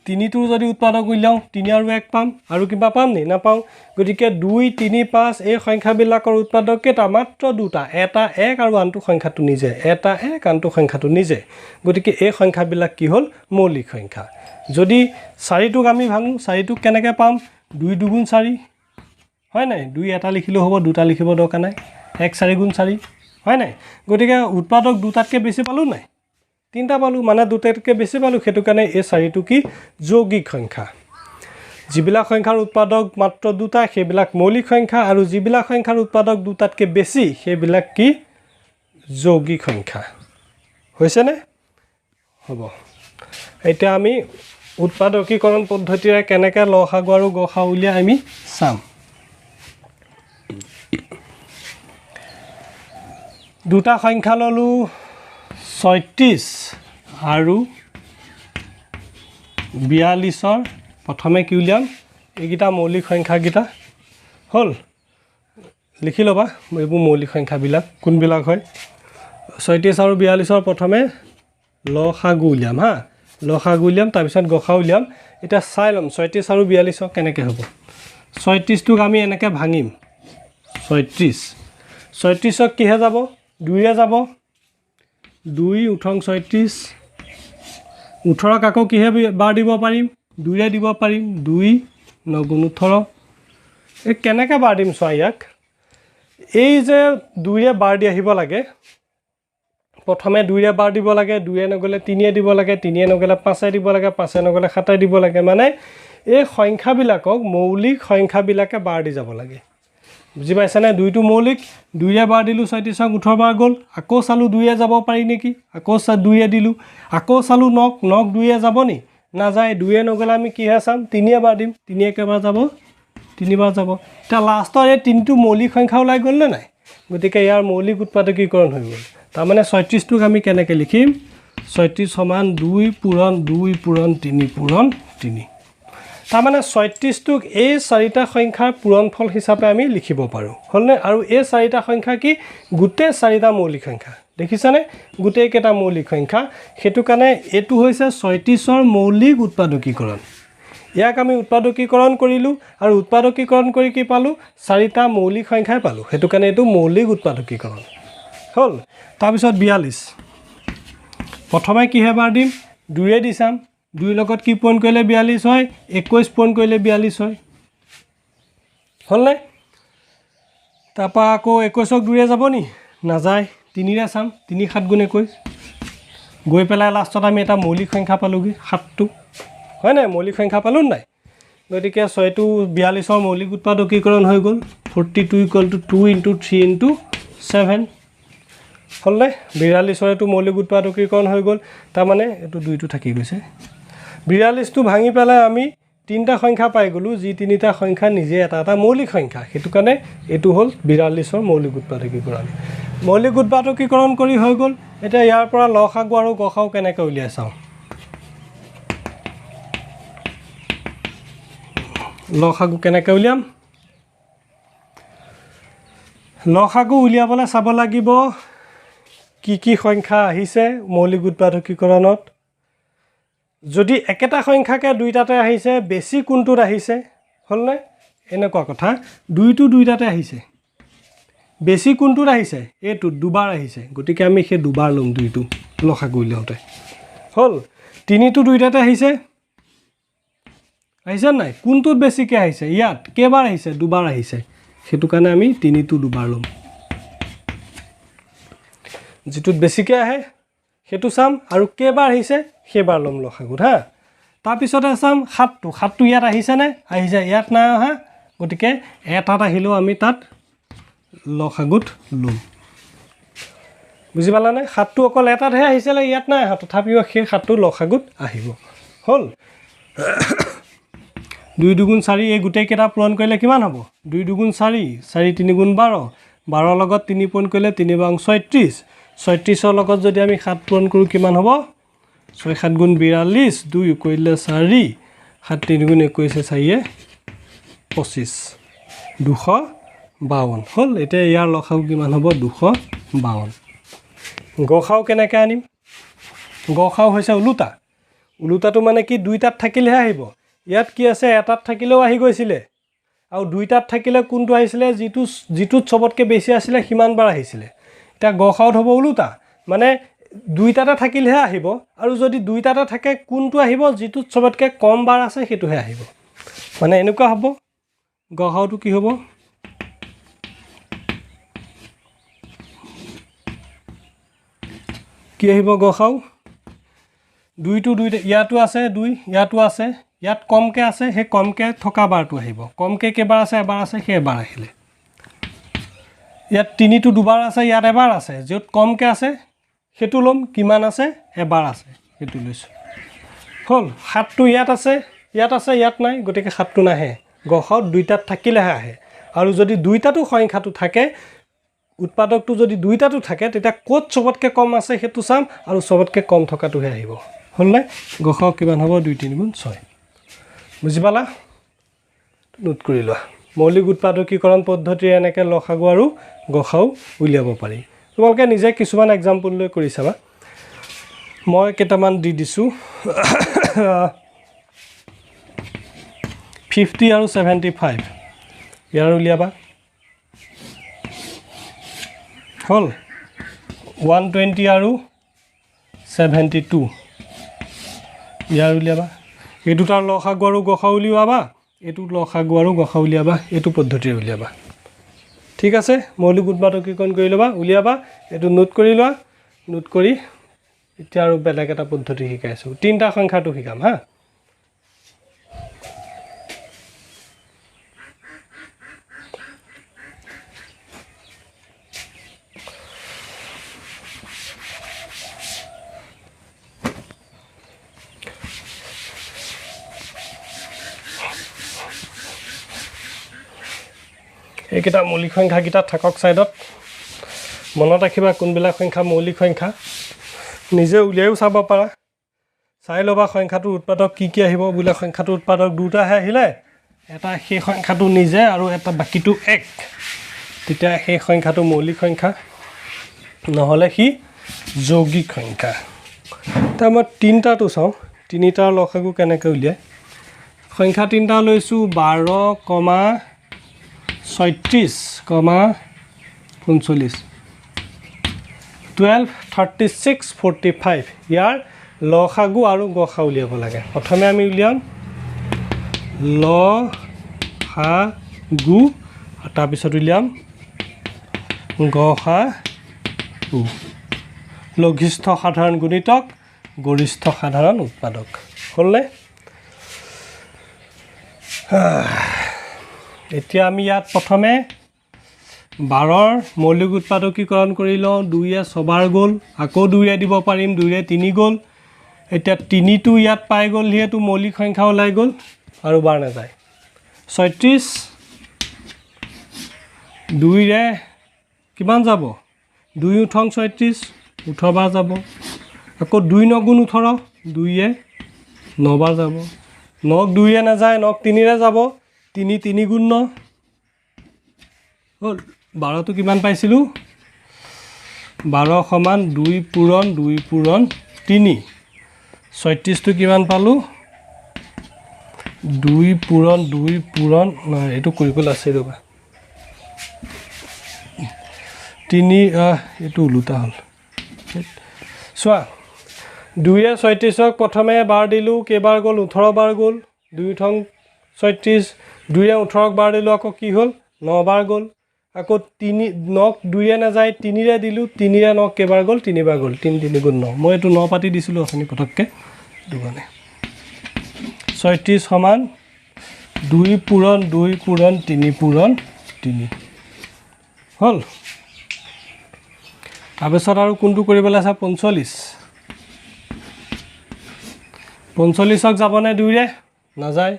3টোৰ যদি উৎপাদক উলিয়াওঁ 3 আৰু 1 পাম আৰু কিবা পাম নি নাপাওঁ গতিকে 2 3 5 এই সংখ্যাবিলাকৰ উৎপাদক কেইটা মাত্ৰ দুটা এটা 1 আৰু আনটো সংখ্যাটো নিজে এটা 1 আনটো সংখ্যাটো নিজে গতিকে এই সংখ্যাবিলাক কি হ'ল মৌলিক সংখ্যা যদি 4টোক আমি ভাঙোঁ 4টোক কেনেকৈ পাম 2 2 গুণ 4 হয় নাই 2 এটা লিখিলেও হ'ব দুটা লিখিব দৰকাৰ নাই 1 4 গুণ 4 হয় নাই গতিকে উৎপাদক দুটাতকৈ বেছি পালোঁ নাই 3টা পালোঁ মানে দুটাতকৈ বেছি পালোঁ সেইটো কাৰণে এই 4টো কি যৌগিক সংখ্যা যিবিলাক সংখ্যাৰ উৎপাদক মাত্ৰ দুটা সেইবিলাক মৌলিক সংখ্যা আৰু যিবিলাক সংখ্যাৰ উৎপাদক দুটাতকৈ বেছি সেইবিলাক কি যৌগিক সংখ্যা হৈছেনে হ'ব এতিয়া আমি উৎপাদকীকৰণ পদ্ধতিৰে কেনেকৈ লসাগু আৰু গসাগু উলিয়াই আমি চাম দুটা সংখ্যা ল'লোঁ 36 আৰু 42 প্ৰথমে কি উলিয়াম এইকেইটা মৌলিক সংখ্যাকেইটা হ'ল লিখি ল'বা এইবোৰ মৌলিক সংখ্যাবিলাক কোনবিলাক হয় 36 আৰু 42 প্ৰথমে লসাগু উলিয়াম হা লসাগু উলিয়াম তাৰপিছত গসাগু উলিয়াম এতিয়া চাই ল'ম 36 আৰু 42 কেনেকৈ হ'ব 36টোক আমি এনেকৈ ভাঙিম 36ক কিহে যাব 2ৰে যাব 2 উঠং 36 18ক আকৌ কিহে বাৰ দিব পাৰিম 2ৰে দিব পাৰিম 2 9 গুণ 18 এই কেনেকৈ বাৰ দিম চোৱা ইয়াক এই যে 2ৰে বাৰ দি আহিব লাগে প্ৰথমে 2ৰে বাৰ দিব লাগে 2ৰে নগ'লে 3য়ে দিব লাগে 3য়ে নগ'লে 5য়ে দিব লাগে 5য়ে নগ'লে 7য়ে দিব লাগে মানে এই সংখ্যাবিলাকক মৌলিক সংখ্যাবিলাকে বাৰ দি যাব লাগে বুজি পাইছানে 2টো মৌলিক 2ৰে বাৰ দিলোঁ 36ক 18 বাৰ গ'ল আকৌ চালোঁ 2য়ে যাব পাৰি নেকি আকৌ 2য়ে দিলোঁ আকৌ চালোঁ 9 2য়ে যাব নি নাযায় 2য়ে নগ'লে আমি কিহে চাম 3য়ে বাৰ দিম 3য়ে কেইবাৰ যাব 3বাৰ যাব এতিয়া লাষ্টৰ এই 3টো মৌলিক সংখ্যা ওলাই গ'ল নে নাই গতিকে ইয়াৰ মৌলিক উৎপাদকীকৰণ হৈ গ'ল তাৰমানে 36টোক আমি কেনেকৈ লিখিম 36 সমান 2 পূৰণ 2 পূৰণ 3 পূৰণ 3 তাৰমানে 36টোক এই 4টা সংখ্যাৰ পূৰণফল হিচাপে আমি লিখিব পাৰোঁ হ'লনে আৰু এই 4টা সংখ্যা কি গোটেই 4টা মৌলিক সংখ্যা দেখিছানে গোটেইকেইটা মৌলিক সংখ্যা সেইটো কাৰণে এইটো হৈছে 36ৰ মৌলিক উৎপাদকীকৰণ ইয়াক আমি উৎপাদকীকৰণ কৰিলোঁ আৰু উৎপাদকীকৰণ কৰি কি পালোঁ 4টা মৌলিক সংখ্যাই পালোঁ সেইটো কাৰণে এইটো মৌলিক উৎপাদকীকৰণ হ'ল তাৰপিছত 42 প্ৰথমে কিহে বাৰ দিম 2ৰে দি চাম 2ৰ লগত কি পূৰণ কৰিলে 42 হয় 21 পূৰণ কৰিলে 42 হয় হ'লনে তাৰপৰা আকৌ 21ক 2ৰে যাব নি নাযায় 3ৰে চাম 3 7 গুণ 21 গৈ পেলাই লাষ্টত আমি এটা মৌলিক সংখ্যা পালোঁগৈ 7টো হয় নাই মৌলিক সংখ্যা পালোঁ নাই গতিকে 6টো 42ৰ মৌলিক উৎপাদকীকৰণ হৈ গ'ল 42 = 2 × 3 × 7 হ'লনে 42ৰ এইটো মৌলিক উৎপাদকীকৰণ হৈ গ'ল তাৰমানে এইটো 2টো থাকি গৈছে 42টো ভাঙি পেলাই আমি 3টা সংখ্যা পাই গ'লোঁ যি 3টা সংখ্যা নিজে এটা এটা মৌলিক সংখ্যা সেইটো কাৰণে এইটো হ'ল 42ৰ মৌলিক উৎপাদকীকৰণ মৌলিক উৎপাদকীকৰণ কৰি হৈ গ'ল এতিয়া ইয়াৰ পৰা লসাগু আৰু গসাগু কেনেকৈ উলিয়াই চাওঁ লসাগু কেনেকৈ উলিয়াম লসাগু উলিয়াবলৈ চাব লাগিব কি সংখ্যা আহিছে মৌলিক উৎপাদকীকৰণত যদি একেটা সংখ্যাকে দুইটাতে আহিছে বেছি কোনটোত আহিছে হলনে এনেকুৱা কথা দুইটাতে আহিছে বেছি কোনটোত আহিছে এইটো দুবাৰ আহিছে গতিকে আমি সেই দুবাৰ লম দুইটো লসাগু উলিয়াওঁতে হল তিনিটো দুইটাতে আহিছে নাই কোনটোত বেছিকৈ আহিছে ইয়াত কেইবাৰ আহিছে দুবাৰ আহিছে সেইটো কাৰণে আমি তিনিটো দুবাৰ লম যিটোত বেছিকৈ আহে সেইটো চাম আৰু কেইবাৰ আহিছে সেইবাৰ লম লসাগুত হা তাৰপিছতে চাম সাতটো ইয়াত আহিছেনে আহিছে ইয়াত নাই অহা গতিকে এটাত আহিলেও আমি তাত লসাগুত লম বুজি পালানে সাতটো অকল এটাতহে আহিছিলে ইয়াত নাই অহা তথাপিও সেই সাতটো লসাগুত আহিব হ'ল 2 দুগুণ 4 এই গোটেইকেইটা পূৰণ কৰিলে কিমান হ'ব 2 দুগুণ 4 4 3 গুণ 12 12 লগত 3 পূৰণ কৰিলে 3 বাং 36 36ৰ লগত যদি আমি 7 পূৰণ কৰোঁ কিমান হ'ব 6 7 গুণ 42 2 কৰিলে 4 7 3 গুণ 21 4 25 252 হ'ল এতিয়া ইয়াৰ লসাগু কিমান হ'ব 252 গসাও কেনেকৈ আনিম গসাও হৈছে ওলোটাটো মানে কি দুইটাত থাকিলেহে আহিব ইয়াত কি আছে এটাত থাকিলেও আহি গৈছিলে আৰু দুইটাত থাকিলে কোনটো আহিছিলে যিটোত সবতকৈ বেছি আছিলে সিমানবাৰ আহিছিলে এতিয়া গসাওত হ'ব ওলোটা মানে দুইটাতে থাকিলেহে আহিব আৰু যদি দুইটাতে থাকে কোনটো আহিব যিটোত সবতকৈ কম বাৰ আছে সেইটোহে আহিব মানে এনেকুৱা হ'ব গসাওটো কি হ'ব কি আহিব গসাও দুইটা ইয়াতো আছে 2 ইয়াতো আছে ইয়াত কমকৈ আছে সেই কমকৈ থকা বাৰটো আহিব কমকৈ কেইবাৰ আছে এবাৰ আছে সেই এবাৰ আহিলে ইয়াত 3টো দুবাৰ আছে ইয়াত এবাৰ আছে য'ত কমকৈ আছে সেইটো ল'ম কিমান আছে এবাৰ আছে সেইটো লৈছোঁ হ'ল 7টো ইয়াত আছে ইয়াত নাই গতিকে 7টো নাহে গসাওত দুইটাত থাকিলেহে আহে আৰু যদি দুইটাটো সংখ্যাটো থাকে উৎপাদকটো যদি দুইটাটো থাকে তেতিয়া ক'ত সবতকৈ কম আছে সেইটো চাম আৰু সবতকৈ কম থকাটোহে আহিব হ'লনে গসাও কিমান হ'ব 2 3 গুণ 6 বুজি পালা নোট কৰি লোৱা মৌলিক উৎপাদকীকৰণ পদ্ধতিৰে এনেকৈ লসাগু আৰু গসাও উলিয়াব পাৰি তোমালোকে নিজে কিছুমান এক্সাম্পল লৈ কৰি চাবা মই কেইটামান দি দিছোঁ 50 আৰু 75 ইয়াৰ উলিয়াবা হ'ল 120 আৰু 72 ইয়াৰ উলিয়াবা এই দুটাৰ লসাগু আৰু গসাও উলিয়াবা এইটো লসাগু আৰু গসাও উলিয়াবা এইটো পদ্ধতিৰে উলিয়াবা ঠিক আছে মৌলিক উৎপাদকীকৰণ কৰি ল'বা উলিয়াবা এইটো নোট কৰি লোৱা নোট কৰি এতিয়া আৰু বেলেগ এটা পদ্ধতি শিকাইছোঁ তিনিটা সংখ্যাটো শিকাম হা এইকেইটা মৌলিক সংখ্যাকেইটা থাকক সাইডত মনত ৰাখিবা কোনবিলাক সংখ্যা মৌলিক সংখ্যা নিজে উলিয়াইও চাব পাৰা চাই ল'বা সংখ্যাটোৰ উৎপাদক কি আহিব বোলে সংখ্যাটোৰ উৎপাদক দুটাহে আহিলে এটা সেই সংখ্যাটো নিজে আৰু এটা বাকিটো এক তেতিয়া সেই সংখ্যাটো মৌলিক সংখ্যা নহ'লে সি যৌগিক সংখ্যা তাৰ মই তিনিটাটো চাওঁ তিনিটাৰ লসাগু কেনেকৈ উলিয়াই সংখ্যা তিনিটা লৈছোঁ 12, 36, 39 12, 36, 45 ইয়াৰ লসাগু আৰু গসা উলিয়াব লাগে প্ৰথমে আমি উলিয়াম লসাগু তাৰপিছত উলিয়াম গসাগু লঘিষ্ঠ সাধাৰণ গুণিতক গৰিষ্ঠ সাধাৰণ উৎপাদক হ'লনে এতিয়া আমি ইয়াত প্ৰথমে 12ৰ মৌলিক উৎপাদকীকৰণ কৰি লওঁ 2য়ে 6 বাৰ গ'ল আকৌ 2য়ে দিব পাৰিম 2য়ে 3 গ'ল এতিয়া 3টো ইয়াত পাই গ'ল যিহেতু মৌলিক সংখ্যা ওলাই গ'ল আৰু বাৰ নাযায় 36 2ৰে কিমান যাব 2 উঠং 36 18 বাৰ যাব আকৌ 2 9 গুণ 18 2য়ে 9 বাৰ যাব 9 2য়ে নাযায় 9 3ৰে যাব তিনি 3 গুণ 9 হ'ল 12 টো কিমান পাইছিলোঁ 12 সমান 2 পূৰণ 2 পূৰণ 3 36 টো কিমান পালোঁ 2 পূৰণ 2 পূৰণ এইটো কৰিবলৈ আছে ৰ'বা 3 এইটো ওলোটা হ'ল চোৱা 2 এ 36ক প্ৰথমে বাৰ দিলোঁ কেইবাৰ গ'ল 18 বাৰ গ'ল 2 ঠং 36 2 এ 18ক বাৰ দিলোঁ আকৌ কি হ'ল 9 বাৰ গ'ল আকৌ 3 9ক 2 এ নাযায় 3 ৰে দিলোঁ 3 ৰে 9 কেইবাৰ গ'ল 3 বাৰ গ'ল 3 3 গুণ 9 মই এইটো 9 পাতি দিছিলোঁ অথনি পটককৈ দুগুণে 36 সমান 2 পূৰণ 2 পূৰণ 3 পূৰণ 3 হ'ল তাৰপিছত আৰু কোনটো কৰিবলৈ আছে 45 45ক যাবনে 2 ৰে নাযায়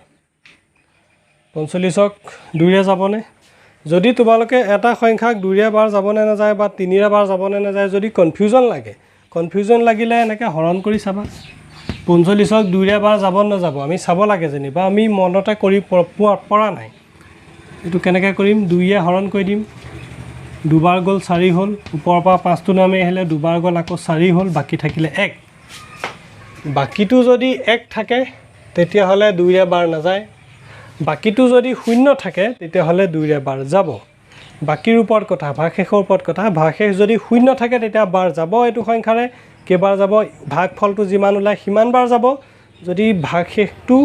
45ক 2 ৰে যাবনে যদি তোমালোকে এটা সংখ্যাক 2 ৰে বাৰ যাবনে নাযায় বা 3 ৰে বাৰ যাবনে নাযায় যদি কনফিউজন লাগিলে এনেকৈ হৰণ কৰি চাবা 45ক 2 ৰে বাৰ যাব নাযাব আমি চাব লাগে যেনিবা আমি মনতে কৰি পৰা নাই এইটো কেনেকৈ কৰিম 2 এ হৰণ কৰি দিম দুবাৰ গ'ল 4 হ'ল ওপৰৰ পৰা 5টো নামি আহিলে দুবাৰ গ'ল আকৌ 4 হ'ল বাকী থাকিলে 1 বাকীটো যদি 1 থাকে তেতিয়াহ'লে 2 ৰে বাৰ নাযায় বাকীটো যদি 0 থাকে তেতিয়াহ'লে 2 ৰে বাৰ যাব বাকীৰ ওপৰত কথা ভাগশেষৰ ওপৰত কথা ভাগশেষ যদি 0 থাকে তেতিয়া বাৰ যাব এইটো সংখ্যাৰে কেইবাৰ যাব ভাগফলটো যিমান ওলায় সিমান বাৰ যাব যদি ভাগশেষটো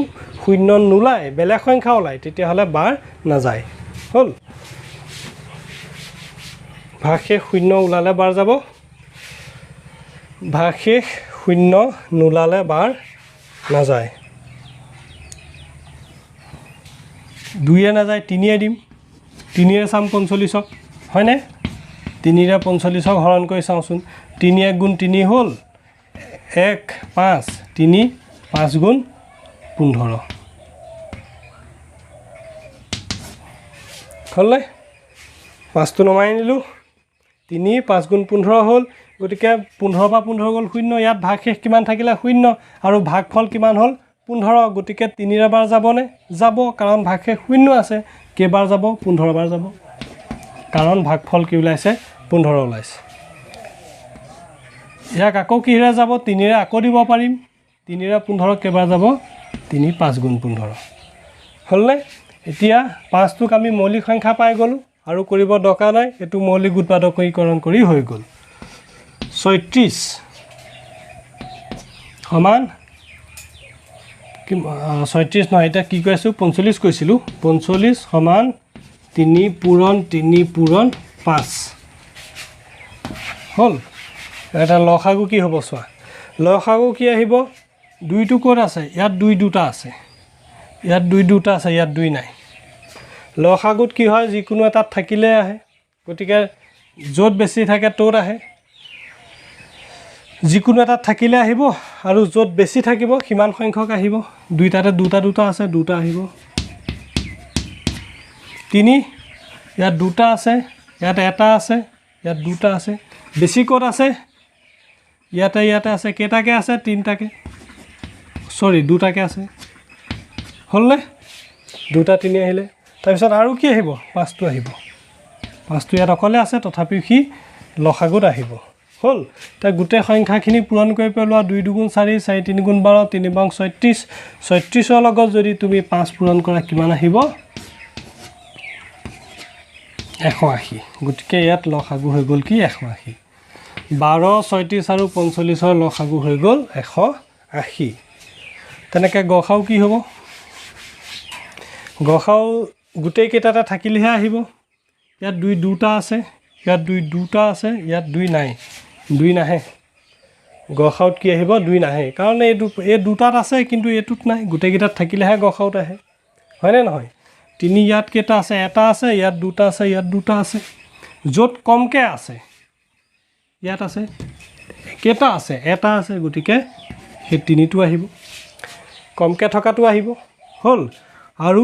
0 নোলায় বেলেগ সংখ্যা ওলায় তেতিয়াহ'লে বাৰ নাযায় হ'ল ভাগশেষ 0 ওলালে বাৰ যাব ভাগশেষ 0 নোলালে বাৰ নাযায় 2 এ নাযায় 3 এ দিম 3 এ চাম 45ক হয়নে 3 ৰে 45ক হৰণ কৰি চাওঁচোন 3 1 গুণ 3 হ'ল 1 5 3 5 গুণ 15 হ'লনে 5টো নমাই নিলোঁ 3 5 গুণ 15 হ'ল গতিকে 15 পৰা 15 গ'ল 0 ইয়াত ভাগশেষ কিমান থাকিলে 0 আৰু ভাগফল কিমান হ'ল 15 গতিকে 3 ৰে বাৰ যাবনে যাব কাৰণ ভাগশেষ 0 আছে কেইবাৰ যাব 15 বাৰ যাব কাৰণ ভাগফল কি ওলাইছে 15 ওলাইছে ইয়াক আকৌ কিহেৰে যাব 3 ৰে আকৌ দিব পাৰিম 3 ৰে 15 কেইবাৰ যাব 3 5 গুণ 15 হ'লনে এতিয়া 5টোক আমি মৌলিক সংখ্যা পাই গ'লোঁ আৰু কৰিব দৰকাৰ নাই এইটো মৌলিক উৎপাদকীকৰণ কৰি হৈ গ'ল 36 সমান 36 নহয় এতিয়া কি কৈছোঁ 45 কৈছিলোঁ 45 সমান 3 পূৰণ 3 পূৰণ 5 হ'ল এটা লসাগু কি হ'ব চোৱা লসাগু কি আহিব 2টো ক'ত আছে ইয়াত 2 দুটা আছে ইয়াত 2 দুটা আছে ইয়াত 2 নাই লসাগুত কি হয় যিকোনো এটাত থাকিলে আহে গতিকে য'ত বেছি থাকে ত'ত আহে যিকোনো এটাত থাকিলে আহিব আৰু য'ত বেছি থাকিব সিমান সংখ্যক আহিব দুইটাতে দুটা আছে দুটা আহিব 3 ইয়াত দুটা আছে ইয়াত এটা আছে ইয়াত দুটা আছে বেছি ক'ত আছে ইয়াতে আছে কেইটাকে আছে 3টাকে সৰি 2টাকে আছে হ'লনে 2টা 3 আহিলে তাৰপিছত আৰু কি আহিব 5টো আহিব 5টো ইয়াত অকলে আছে তথাপিও সি লসাগুত আহিব হ'ল তাৰ গোটেই সংখ্যাখিনি পূৰণ কৰি পেলোৱা 2 2 গুণ 4 4 3 গুণ 12 3 বাং 36 36ৰ লগত যদি তুমি 5 পূৰণ কৰা কিমান আহিব 180 গতিকে ইয়াত লসাগু হৈ গ'ল কি 180 12 36 আৰু 45ৰ লসাগু হৈ গ'ল 180 তেনেকৈ গসাও কি হ'ব গসাও গোটেই কেইটাতে থাকিলেহে আহিব ইয়াত 2 দুটা আছে ইয়াত 2 দুটা আছে ইয়াত 2 নাই 2 নাহে গসাউত কি আহিব 2 নাহে কাৰণ এই দুটাত আছে কিন্তু এইটোত নাই গোটেইকেইটাত থাকিলেহে গসাউত আহে হয়নে নহয় 3 ইয়াত কেইটা আছে এটা আছে ইয়াত দুটা আছে ইয়াত দুটা আছে য'ত কমকৈ আছে ইয়াত আছে কেইটা আছে এটা আছে গতিকে সেই 3টো আহিব কমকৈ থকাটো আহিব হ'ল আৰু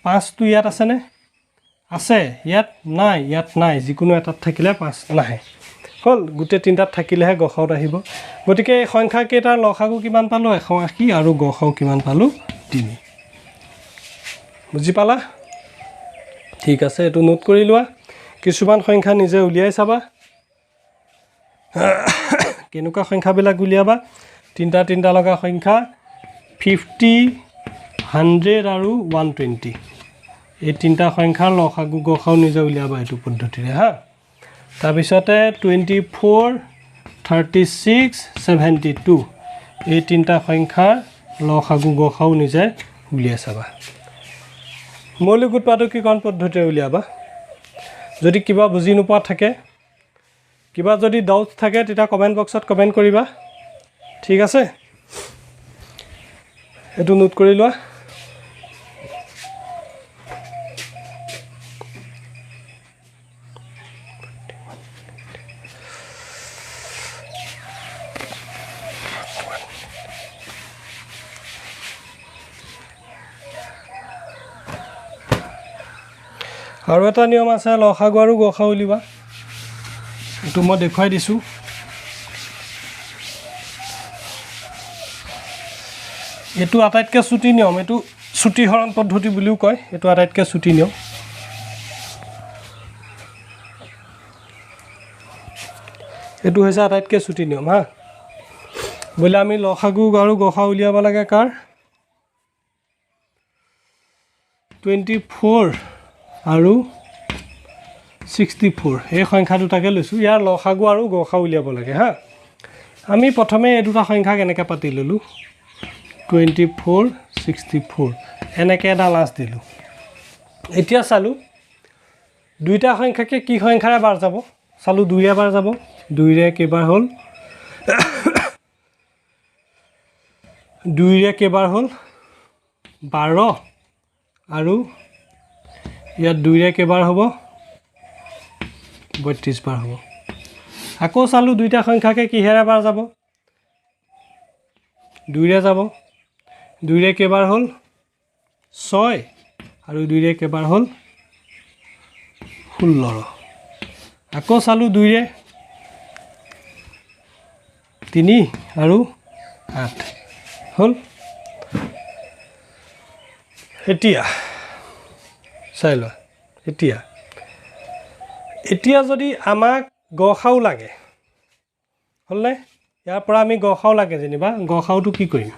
5টো ইয়াত আছেনে আছে ইয়াত নাই যিকোনো এটাত থাকিলে 5 নাহে হ'ল গোটেই 3টাত থাকিলেহে গসাউত আহিব গতিকে এই সংখ্যা কেইটাৰ লসাগু কিমান পালোঁ 180 আৰু গসাউ কিমান পালোঁ 3 বুজি পালা ঠিক আছে, এইটো নোট কৰি লোৱা। কিছুমান সংখ্যা নিজে উলিয়াই চাবা কেনেকুৱা সংখ্যাবিলাক উলিয়াবা। তিনিটা লগা সংখ্যা 50, 100 আৰু 120। এই তিনিটা সংখ্যাৰ লসাগু গসাউ নিজে উলিয়াবা এইটো পদ্ধতিৰে হা। তাৰপিছতে 24, 36, 72 এই তিনিটা সংখ্যাৰ লসাগু গসাউ নিজে উলিয়াই চাবা। মৌলিক উৎপাদকীকৰণ পদ্ধতিৰে উলিয়াবা। যদি কিবা বুজি নোপোৱা থাকে, কিবা যদি ডাউট থাকে, তেতিয়া কমেণ্ট বক্সত কমেণ্ট কৰিবা। ঠিক আছে, এইটো নোট কৰি লোৱা। আৰু এটা নিয়ম আছে লসাগু আৰু গসাউ উলিওৱা। এইটো মই দেখুৱাই দিছোঁ। এইটো আটাইতকৈ চুটি নিয়ম, এইটো চুটিহৰণ পদ্ধতি বুলিও কয়। এইটো আটাইতকৈ চুটি নিয়ম। এইটো হৈছে আটাইতকৈ চুটি নিয়ম হা। বোলে আমি লসাগু আৰু গসাউ উলিয়াব লাগে কাৰ 24 আৰু 64 এই সংখ্যা দুটাকে লৈছোঁ। ইয়াৰ লসাগু আৰু গসাউ উলিয়াব লাগে হা। আমি প্ৰথমে এই দুটা সংখ্যা কেনেকৈ পাতি ল'লোঁ 24, 64 এনেকৈ এটা লাজ দিলোঁ। এতিয়া চালোঁ দুইটা সংখ্যাকে কি সংখ্যাৰে বাৰ যাব। চালোঁ 2ৰে বাৰ যাব। 2ৰে কেইবাৰ হ'ল 2ৰে কেইবাৰ হ'ল 12 আৰু ইয়াত 2ৰে কেইবাৰ হ'ব 32 বাৰ হ'ব। আকৌ চালোঁ দুইটা সংখ্যাকে কিহেৰে বাৰ যাব 2ৰে যাব। 2ৰে কেইবাৰ হ'ল 6 আৰু 2ৰে কেইবাৰ হ'ল 16। আকৌ চালোঁ 2ৰে 3 আৰু 8 হ'ল। এতিয়া চাই লোৱা। এতিয়া যদি আমাক গসাউ লাগে হ'লনে, ইয়াৰ পৰা আমি গসাউ লাগে যেনিবা। গসাউটো কি কৰিম,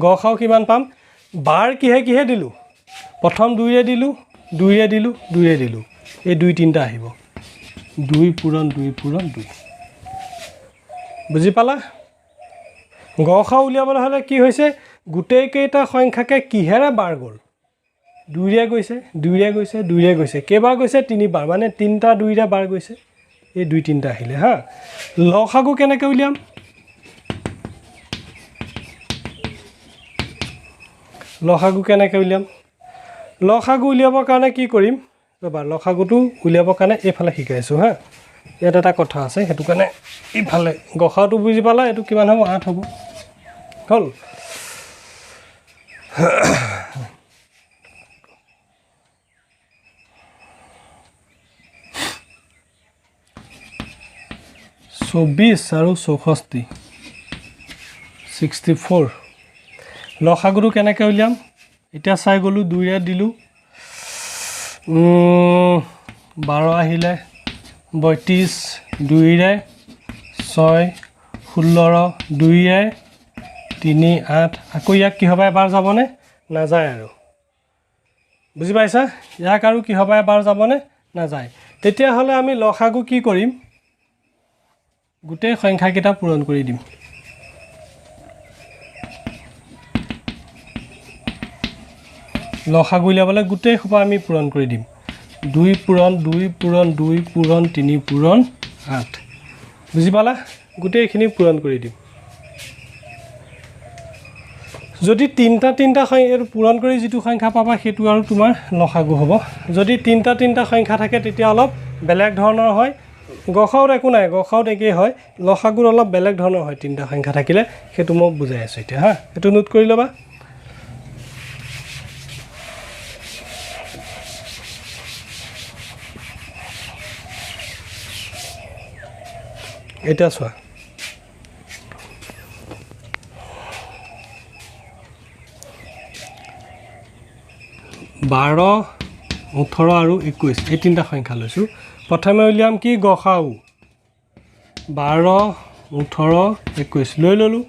গসাউ কিমান পাম। বাৰ কিহে কিহে দিলোঁ, প্ৰথম 2ৰে দিলোঁ, 2ৰে দিলোঁ, 2ৰে দিলোঁ। এই 2, 3টা আহিব। 2 পূৰণ 2 পূৰণ 2। বুজি পালা। গসাউ উলিয়াবলৈ হ'লে কি হৈছে, গোটেইকেইটা সংখ্যাকে কিহেৰে বাৰ গ'ল 2ৰে গৈছে, 2ৰে গৈছে, 2ৰে গৈছে। কেইবাৰ গৈছে 3 বাৰ, মানে 3টা 2ৰে বাৰ গৈছে। এই 2, 3টা আহিলে হা। লসাগু কেনেকৈ উলিয়াম, লসাগু কেনেকৈ উলিয়াম। লসাগু উলিয়াবৰ কাৰণে কি কৰিম ৰ'বা। লসাগুটো উলিয়াবৰ কাৰণে এইফালে শিকাইছোঁ হা। ইয়াত এটা কথা আছে, সেইটো কাৰণে ইফালে গসাউটো বুজি পালা। এইটো কিমান হ'ব 8 হ'ব। হ'ল। চৌবিছ আৰু 64 64। লসাগুটো কেনেকৈ উলিয়াম এতিয়া চাই গ'লোঁ। 2ৰে দিলোঁ 12 আহিলে 32, 2ৰে 6, 16, 2ৰে 3, 8। আকৌ ইয়াক কিহৰ পৰা এবাৰ যাবনে নাযায় আৰু। বুজি পাইছা। ইয়াক আৰু কিহৰ পৰা এবাৰ যাবনে নাযায়। তেতিয়াহ'লে আমি লসাগু কি কৰিম, গোটেই সংখ্যাকেইটা পূৰণ কৰি দিম। লসাগু উলিয়াবলৈ গোটেই সোপা আমি পূৰণ কৰি দিম। 2 পূৰণ 2 পূৰণ 2 পূৰণ 3 পূৰণ 8। বুজি পালা। গোটেইখিনি পূৰণ কৰি দিম। যদি তিনিটা এইটো পূৰণ কৰি যিটো সংখ্যা পাবা সেইটো আৰু তোমাৰ লসাগু হ'ব। যদি তিনিটা সংখ্যা থাকে তেতিয়া অলপ বেলেগ ধৰণৰ হয়। গসাউত একো নাই, গসাউত একেই হয়। লসাগুত অলপ বেলেগ ধৰণৰ হয় তিনিটা সংখ্যা থাকিলে। সেইটো মই বুজাই আছোঁ এতিয়া হা। এইটো নোট কৰি ল'বা। এতিয়া চোৱা, 12 18 আৰু 21 এই তিনিটা সংখ্যা লৈছোঁ প্ৰথমে উলিয়াম কি গসাউ 12 18 21 লৈ ললোঁ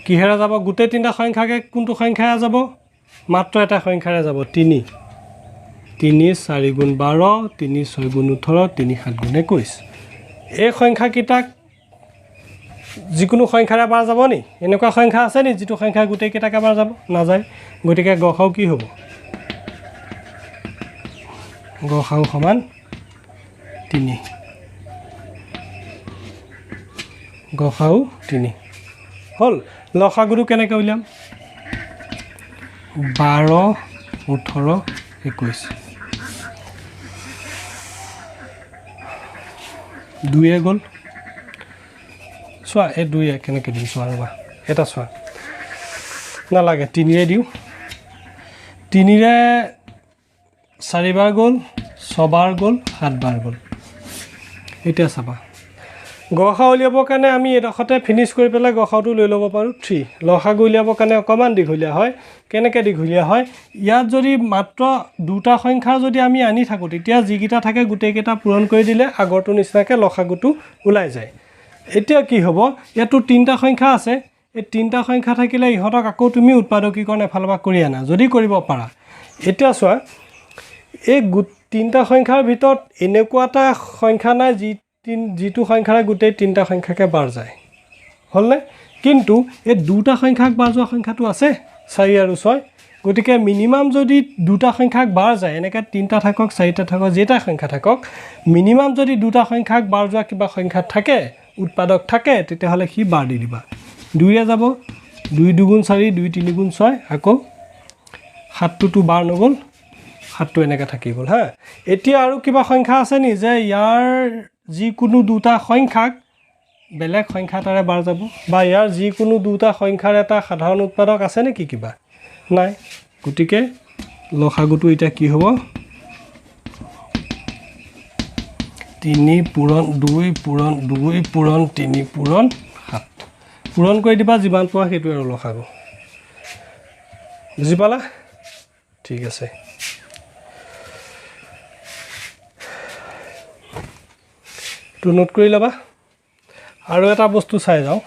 কিহেৰে যাব গোটেই তিনিটা সংখ্যাকে কোনটো সংখ্যাৰে যাব মাত্ৰ এটা সংখ্যাৰে যাব 3 3 4 গুণ 12 3 6 গুণ 18 3 7 গুণ 21 এই সংখ্যাকেইটাক যিকোনো সংখ্যাৰে বাৰ যাব নি এনেকুৱা সংখ্যা আছে নি যিটো সংখ্যা গোটেই কেইটাকে বাৰ যাব নাযায় গতিকে গসাউ কি হ'ব গসাউ সমান 3 গসাউ 3 হল লসাগুটো কেনেকৈ উলিয়াম 12 18 21 2 গ'ল চোৱা এই 2 কেনেকৈ দিম চোৱা ৰ'বা এটা চোৱা নালাগে 3 দিওঁ 3 4 বাৰ গ'ল 6 বাৰ গ'ল 7 বাৰ গ'ল এতিয়া চাবা গসাউ উলিয়াবৰ কাৰণে আমি এডোখৰতে ফিনিছ কৰি পেলাই গসাউটো লৈ ল'ব পাৰোঁ 3 লসাগু উলিয়াবৰ কাৰণে অকণমান দীঘলীয়া হয় কেনেকৈ দীঘলীয়া হয় ইয়াত যদি মাত্ৰ দুটা সংখ্যা যদি আমি আনি থাকোঁ তেতিয়া যিকেইটা থাকে গোটেইকেইটা পূৰণ কৰি দিলে আগৰটো নিচিনাকৈ লসাগুটো ওলাই যায় এতিয়া কি হ'ব ইয়াতো তিনিটা সংখ্যা আছে এই তিনিটা সংখ্যা থাকিলে ইহঁতক আকৌ তুমি উৎপাদকীকৰণ এফালৰ পৰা কৰি আনা যদি কৰিব পাৰা এতিয়া চোৱা এই তিনিটা সংখ্যাৰ ভিতৰত এনেকুৱা এটা সংখ্যা নাই যিটো সংখ্যাৰে গোটেই তিনিটা সংখ্যাকে বাৰ যায় হ'লনে কিন্তু এই দুটা সংখ্যাক বাৰ যোৱা সংখ্যাটো আছে 4 আৰু 6 গতিকে মিনিমাম যদি দুটা সংখ্যাক বাৰ যায় এনেকৈ তিনিটা থাকক চাৰিটা থাকক যেটা সংখ্যা থাকক মিনিমাম যদি দুটা সংখ্যাক বাৰ যোৱা কিবা সংখ্যা থাকে উৎপাদক থাকে তেতিয়াহ'লে সি বাৰ দি দিবা 2 যাব 2 2 4 2 3 6 আকৌ 7টো বাৰ নগ'ল 7টো এনেকৈ থাকি গ'ল হা এতিয়া আৰু কিবা সংখ্যা আছে নি যে ইয়াৰ যিকোনো দুটা সংখ্যাক বেলেগ সংখ্যা এটাৰে বাৰ যাব বা ইয়াৰ যিকোনো দুটা সংখ্যাৰ এটা সাধাৰণ উৎপাদক আছে নেকি কিবা নাই গতিকে লসাগুটো এতিয়া কি হ'ব 3 পূৰণ 2 পূৰণ 2 পূৰণ 3 পূৰণ 7 পূৰণ কৰি দিবা যিমান পোৱা সেইটো আৰু লসাগু বুজি পালা ঠিক আছে তো নোট কৰি ল'বা আৰু এটা বস্তু চাই যাওঁ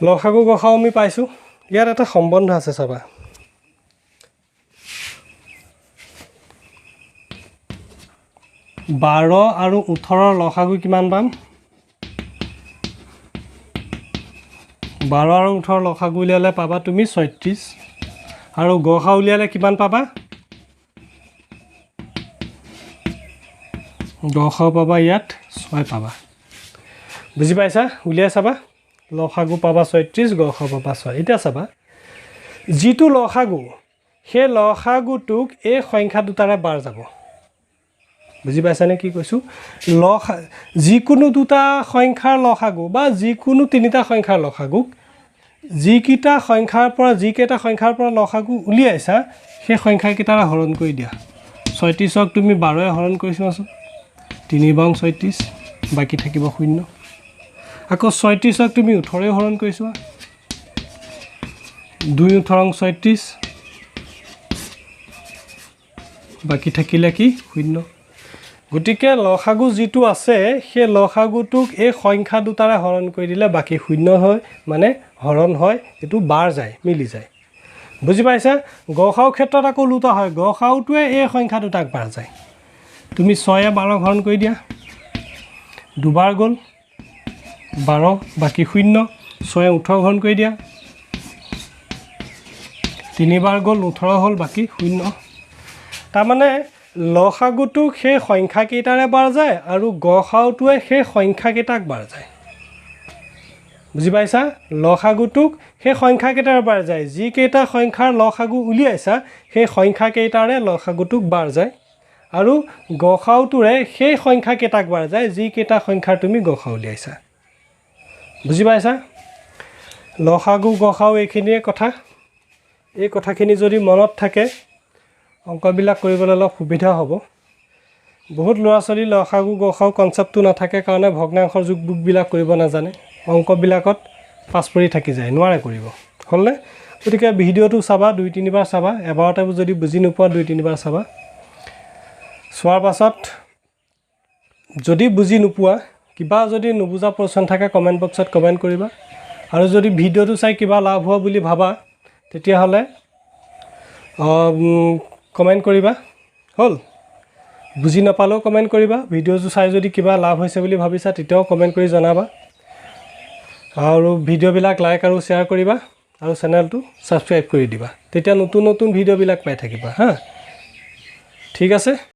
লসাগু গসাউ আমি পাইছোঁ ইয়াত এটা সম্বন্ধ আছে চাবা 12 আৰু 18 লসাগু কিমান পাম 12 আৰু 18 লসাগু উলিয়ালে পাবা তুমি 36 আৰু গসাউ উলিয়ালে কিমান পাবা গসাউ পাবা ইয়াত 6 পাবা বুজি পাইছা উলিয়াই চাবা লসাগু পাবা 36 গসাউ পাবা 6 এতিয়া চাবা যিটো লসাগু সেই লসাগুটোক এই সংখ্যা দুটাৰে বাৰ যাব বুজি পাইছানে কি কৈছোঁ যিকোনো দুটা সংখ্যাৰ লসাগু বা যিকোনো তিনিটা সংখ্যাৰ লসাগুক যিকেইটা সংখ্যাৰ পৰা লসাগু উলিয়াইছা সেই সংখ্যাকেইটাৰে হৰণ কৰি দিয়া 36ক তুমি 12ৰে হৰণ কৰিছোৱাচোন 3 বাং 36 বাকী থাকিব 0 আকৌ 36ক তুমি 18ৰে হৰণ কৰিছোৱা 2 18 36 বাকী থাকিলে কি 0 গতিকে লসাগু যিটো আছে সেই লসাগুটোক এই সংখ্যা দুটাৰে হৰণ কৰি দিলে বাকী 0 হয় মানে হৰণ হয় এটো বাৰ যায় মিলি যায় বুজি পাইছা গসাউ ক্ষেত্ৰত আকৌ লুটা হয় গসাউটোৱে এই সংখ্যা দুটাক বাৰ যায় তুমি 6 12 হৰণ কৰি দিয়া দুবাৰ গ'ল 12 বাকী 0 6 18 হৰণ কৰি দিয়া তিনিবাৰ গ'ল 18 হ'ল বাকী 0 তাৰমানে লসাগুটোক সেই সংখ্যাকেইটাৰে বাৰ যায় আৰু গসাউটোৱে সেই সংখ্যাকেইটাক বাৰ যায় বুজি পাইছা লসাগুটোক সেই সংখ্যাকেইটাৰে বাৰ যায় যিকেইটা সংখ্যাৰ লসাগু উলিয়াইছা সেই সংখ্যাকেইটাৰে লসাগুটোক বাৰ যায় আৰু গসাউটোৰে সেই সংখ্যাকেইটাক বাৰ যায় যিকেইটা সংখ্যাৰ তুমি গসাউ উলিয়াইছা বুজি পাইছা লসাগু গসাউ এইখিনিয়ে কথা এই কথাখিনি যদি মনত থাকে অংকবিলাক কৰিবলৈ অলপ সুবিধা হ'ব বহুত ল'ৰা ছোৱালী লসাগু গসাগু কনচেপ্টটো নাথাকে কাৰণে ভগ্নাংশৰ যোগবিয়োগবিলাক কৰিব নাজানে অংকবিলাকত পাছ পৰি থাকি যায় নোৱাৰে কৰিব হ'লনে গতিকে ভিডিঅ'টো চাবা 2-3 বাৰ চাবা এবাৰতে যদি বুজি নোপোৱা 2-3 বাৰ চাবা চোৱাৰ পাছত যদি বুজি নোপোৱা কিবা যদি নুবুজা প্ৰশ্ন থাকে কমেণ্ট বক্সত কমেণ্ট কৰিবা আৰু যদি ভিডিঅ'টো চাই কিবা লাভ হোৱা বুলি ভাবা তেতিয়াহ'লে কমেণ্ট কৰিবা হ'ল বুজি নাপালেও কমেণ্ট কৰিবা ভিডিঅ'টো চাই যদি কিবা লাভ হৈছে বুলি ভাবিছা তেতিয়াও কমেণ্ট কৰি জনাবা আৰু ভিডিঅ'বিলাক লাইক আৰু শ্বেয়াৰ কৰিবা আৰু চেনেলটো ছাবস্ক্ৰাইব কৰি দিবা তেতিয়া নতুন নতুন ভিডিঅ'বিলাক পাই থাকিবা হা ঠিক আছে